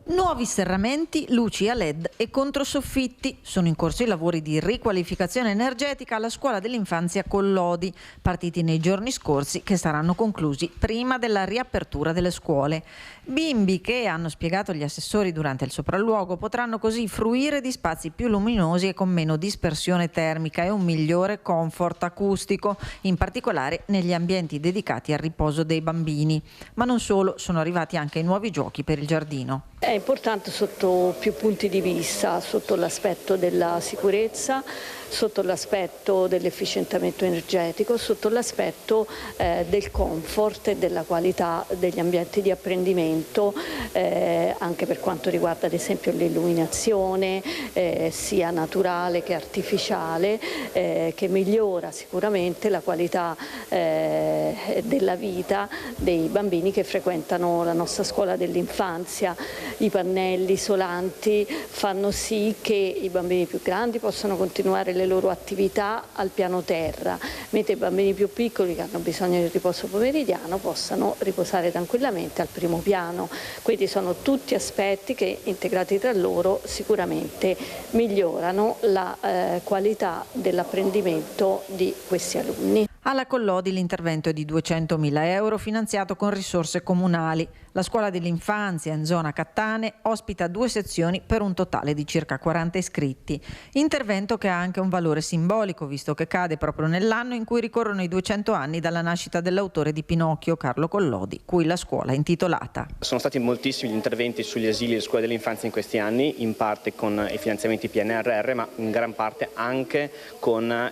S14: Nuovi serramenti, luci a LED e controsoffitti. Sono in corso i lavori di riqualificazione energetica alla scuola dell'infanzia Collodi, partiti nei giorni scorsi, che saranno conclusi prima della riapertura delle scuole. Bimbi che, hanno spiegato gli assessori durante il sopralluogo, potranno così fruire di spazi più luminosi e con meno dispersione termica e un migliore comfort acustico, in particolare negli ambienti dedicati al riposo dei bambini. Ma non solo, sono arrivati anche i nuovi giochi per il giardino.
S20: È importante sotto più punti di vista, sotto l'aspetto della sicurezza, sotto l'aspetto dell'efficientamento energetico, sotto l'aspetto del comfort e della qualità degli ambienti di apprendimento, anche per quanto riguarda ad esempio l'illuminazione, sia naturale che artificiale, che migliora sicuramente la qualità della vita dei bambini che frequentano la nostra scuola dell'infanzia. I pannelli isolanti fanno sì che i bambini più grandi possano continuare le loro attività al piano terra, mentre i bambini più piccoli che hanno bisogno di riposo pomeridiano possano riposare tranquillamente al primo piano. Quindi sono tutti aspetti che, integrati tra loro, sicuramente migliorano la qualità dell'apprendimento di questi alunni.
S14: Alla Collodi l'intervento è di 200.000 euro finanziato con risorse comunali. La scuola dell'infanzia in zona Cattane ospita 2 sezioni per un totale di circa 40 iscritti. Intervento che ha anche un valore simbolico, visto che cade proprio nell'anno in cui ricorrono i 200 anni dalla nascita dell'autore di Pinocchio, Carlo Collodi, cui la scuola è intitolata.
S22: Sono stati moltissimi gli interventi sugli asili e scuole dell'infanzia in questi anni, in parte con i finanziamenti PNRR, ma in gran parte anche con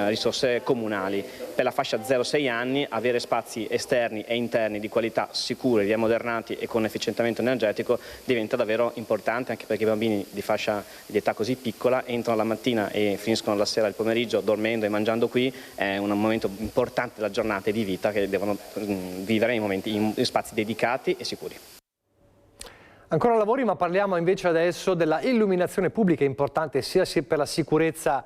S22: risorse comunali. Per la fascia 0-6 anni avere spazi esterni e interni di qualità sicuri, riammodernati e con efficientamento energetico diventa davvero importante, anche perché i bambini di fascia di età così piccola entrano la mattina e finiscono la sera, il pomeriggio, dormendo e mangiando qui. È un momento importante della giornata e di vita che devono vivere in spazi dedicati e sicuri.
S1: Ancora lavori, ma parliamo invece adesso della illuminazione pubblica, importante sia per la sicurezza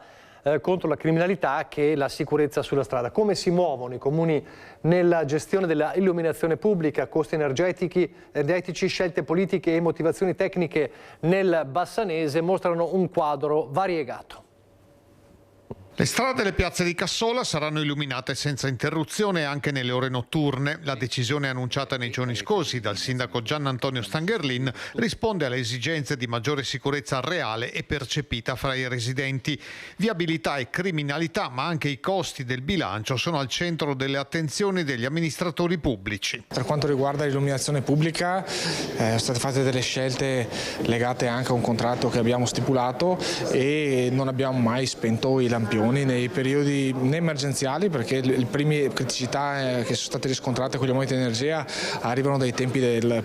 S1: contro la criminalità che la sicurezza sulla strada. Come si muovono i comuni nella gestione della illuminazione pubblica, costi energetici, scelte politiche e motivazioni tecniche nel Bassanese mostrano un quadro variegato.
S21: Le strade e le piazze di Cassola saranno illuminate senza interruzione anche nelle ore notturne. La decisione annunciata nei giorni scorsi dal sindaco Gian Antonio Stangerlin risponde alle esigenze di maggiore sicurezza reale e percepita fra i residenti. Viabilità e criminalità, ma anche i costi del bilancio sono al centro delle attenzioni degli amministratori pubblici.
S24: Per quanto riguarda l'illuminazione pubblica, sono state fatte delle scelte legate anche a un contratto che abbiamo stipulato e non abbiamo mai spento i lampioni. soluzioni nei periodi emergenziali, perché le prime criticità che sono state riscontrate con gli aumenti di energia arrivano dai tempi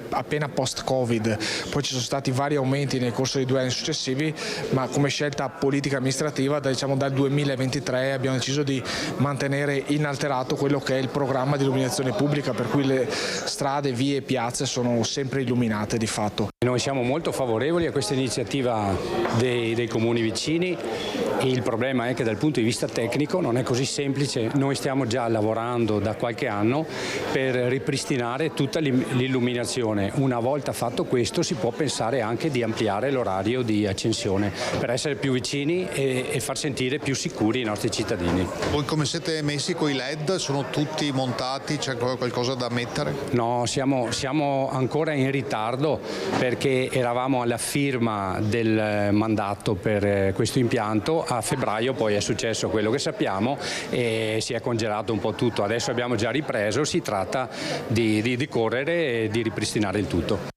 S24: appena post-Covid, poi ci sono stati vari aumenti nel corso dei 2 anni successivi, ma come scelta politica amministrativa dal 2023 abbiamo deciso di mantenere inalterato quello che è il programma di illuminazione pubblica, per cui le strade, vie e piazze sono sempre illuminate di fatto.
S2: Noi siamo molto favorevoli a questa iniziativa dei comuni vicini. Il problema è che dal punto di vista tecnico non è così semplice. Noi stiamo già lavorando da qualche anno per ripristinare tutta l'illuminazione. Una volta fatto questo si può pensare anche di ampliare l'orario di accensione per essere più vicini e far sentire più sicuri i nostri cittadini.
S21: Voi come siete messi con i LED? Sono tutti montati? C'è ancora qualcosa da mettere?
S2: No, siamo ancora in ritardo perché eravamo alla firma del mandato per questo impianto. A febbraio poi è successo quello che sappiamo e si è congelato un po' tutto. Adesso abbiamo già ripreso, si tratta di correre e di ripristinare il tutto.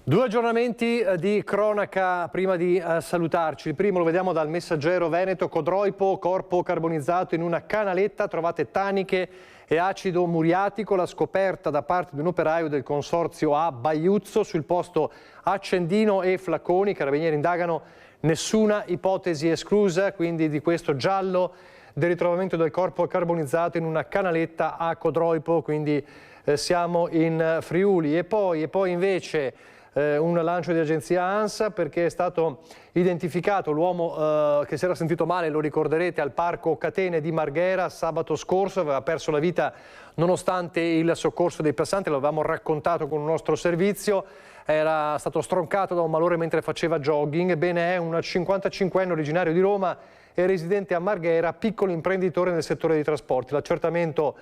S1: 2 aggiornamenti di cronaca prima di salutarci. Il primo lo vediamo dal Messaggero Veneto. Codroipo, corpo carbonizzato in una canaletta, trovate taniche e acido muriatico. La scoperta da parte di un operaio del consorzio a Baiuzzo. Sul posto accendino e flaconi. I carabinieri indagano, nessuna ipotesi esclusa, quindi di questo giallo del ritrovamento del corpo carbonizzato in una canaletta a Codroipo, quindi siamo in Friuli. E poi invece un lancio di agenzia ANSA, perché è stato identificato l'uomo che si era sentito male, lo ricorderete, al parco Catene di Marghera sabato scorso. Aveva perso la vita nonostante il soccorso dei passanti, lo avevamo raccontato con un nostro servizio. Era stato stroncato da un malore mentre faceva jogging. Ebbene, è un 55enne originario di Roma e residente a Marghera, piccolo imprenditore nel settore dei trasporti. L'accertamento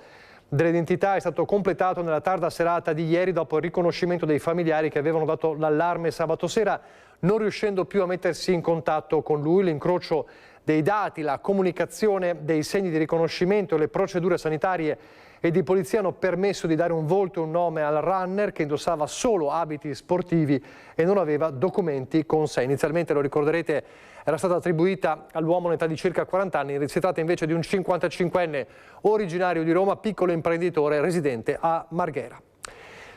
S1: dell'identità è stato completato nella tarda serata di ieri, dopo il riconoscimento dei familiari che avevano dato l'allarme sabato sera, non riuscendo più a mettersi in contatto con lui. L'incrocio dei dati, la comunicazione dei segni di riconoscimento e le procedure sanitarie e di polizia hanno permesso di dare un volto e un nome al runner, che indossava solo abiti sportivi e non aveva documenti con sé. Inizialmente, lo ricorderete, era stata attribuita all'uomo in età di circa 40 anni, si tratta invece di un 55enne originario di Roma, piccolo imprenditore residente a Marghera.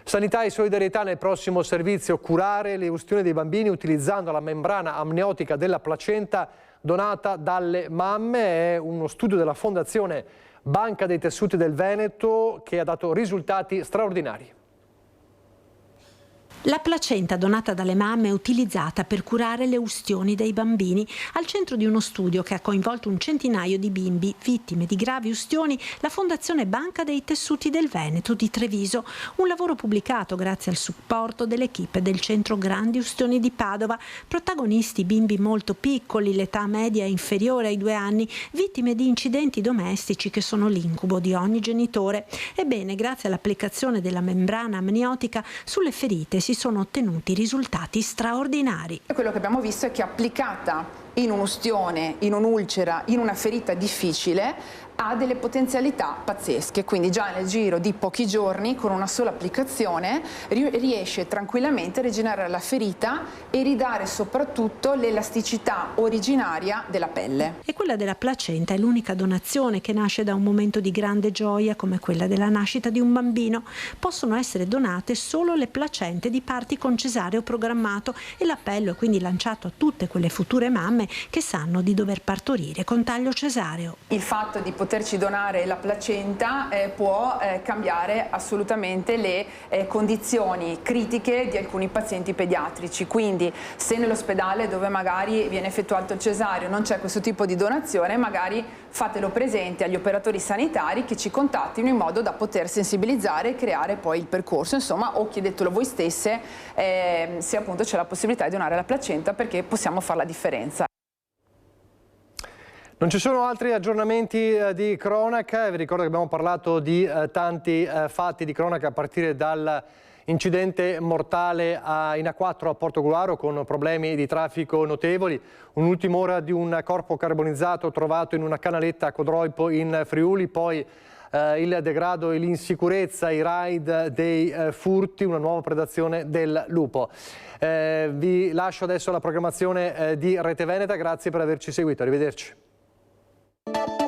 S1: Sanità e solidarietà nel prossimo servizio: curare le ustioni dei bambini utilizzando la membrana amniotica della placenta donata dalle mamme. È uno studio della Fondazione Banca dei Tessuti del Veneto che ha dato risultati straordinari.
S3: La placenta donata dalle mamme è utilizzata per curare le ustioni dei bambini. Al centro di uno studio che ha coinvolto un centinaio di bimbi vittime di gravi ustioni, la Fondazione Banca dei Tessuti del Veneto di Treviso. Un lavoro pubblicato grazie al supporto dell'equipe del Centro Grandi Ustioni di Padova. Protagonisti bimbi molto piccoli, l'età media è inferiore ai 2 anni, vittime di incidenti domestici che sono l'incubo di ogni genitore. Ebbene, grazie all'applicazione della membrana amniotica sulle ferite si sono ottenuti risultati straordinari.
S4: Quello che abbiamo visto è che applicata in un'ustione, in un'ulcera, in una ferita difficile, ha delle potenzialità pazzesche, quindi già nel giro di pochi giorni, con una sola applicazione, riesce tranquillamente a rigenerare la ferita e ridare soprattutto l'elasticità originaria della pelle.
S3: E quella della placenta è l'unica donazione che nasce da un momento di grande gioia come quella della nascita di un bambino. Possono essere donate solo le placente di parti con cesareo programmato, e l'appello è quindi lanciato a tutte quelle future mamme che sanno di dover partorire con taglio cesareo.
S4: Il fatto di poterci donare la placenta può cambiare assolutamente le condizioni critiche di alcuni pazienti pediatrici, quindi se nell'ospedale dove magari viene effettuato il cesareo non c'è questo tipo di donazione, magari fatelo presente agli operatori sanitari che ci contattino in modo da poter sensibilizzare e creare poi il percorso, insomma, o chiedetelo voi stesse se appunto c'è la possibilità di donare la placenta, perché possiamo fare la differenza.
S1: Non ci sono altri aggiornamenti di cronaca. Vi ricordo che abbiamo parlato di tanti fatti di cronaca, a partire dall'incidente mortale in A4 a Portogruaro con problemi di traffico notevoli, un'ultima ora di un corpo carbonizzato trovato in una canaletta a Codroipo in Friuli, poi il degrado e l'insicurezza, i raid dei furti, una nuova predazione del lupo. Vi lascio adesso la programmazione di Rete Veneta, grazie per averci seguito, arrivederci.
S5: Thank you.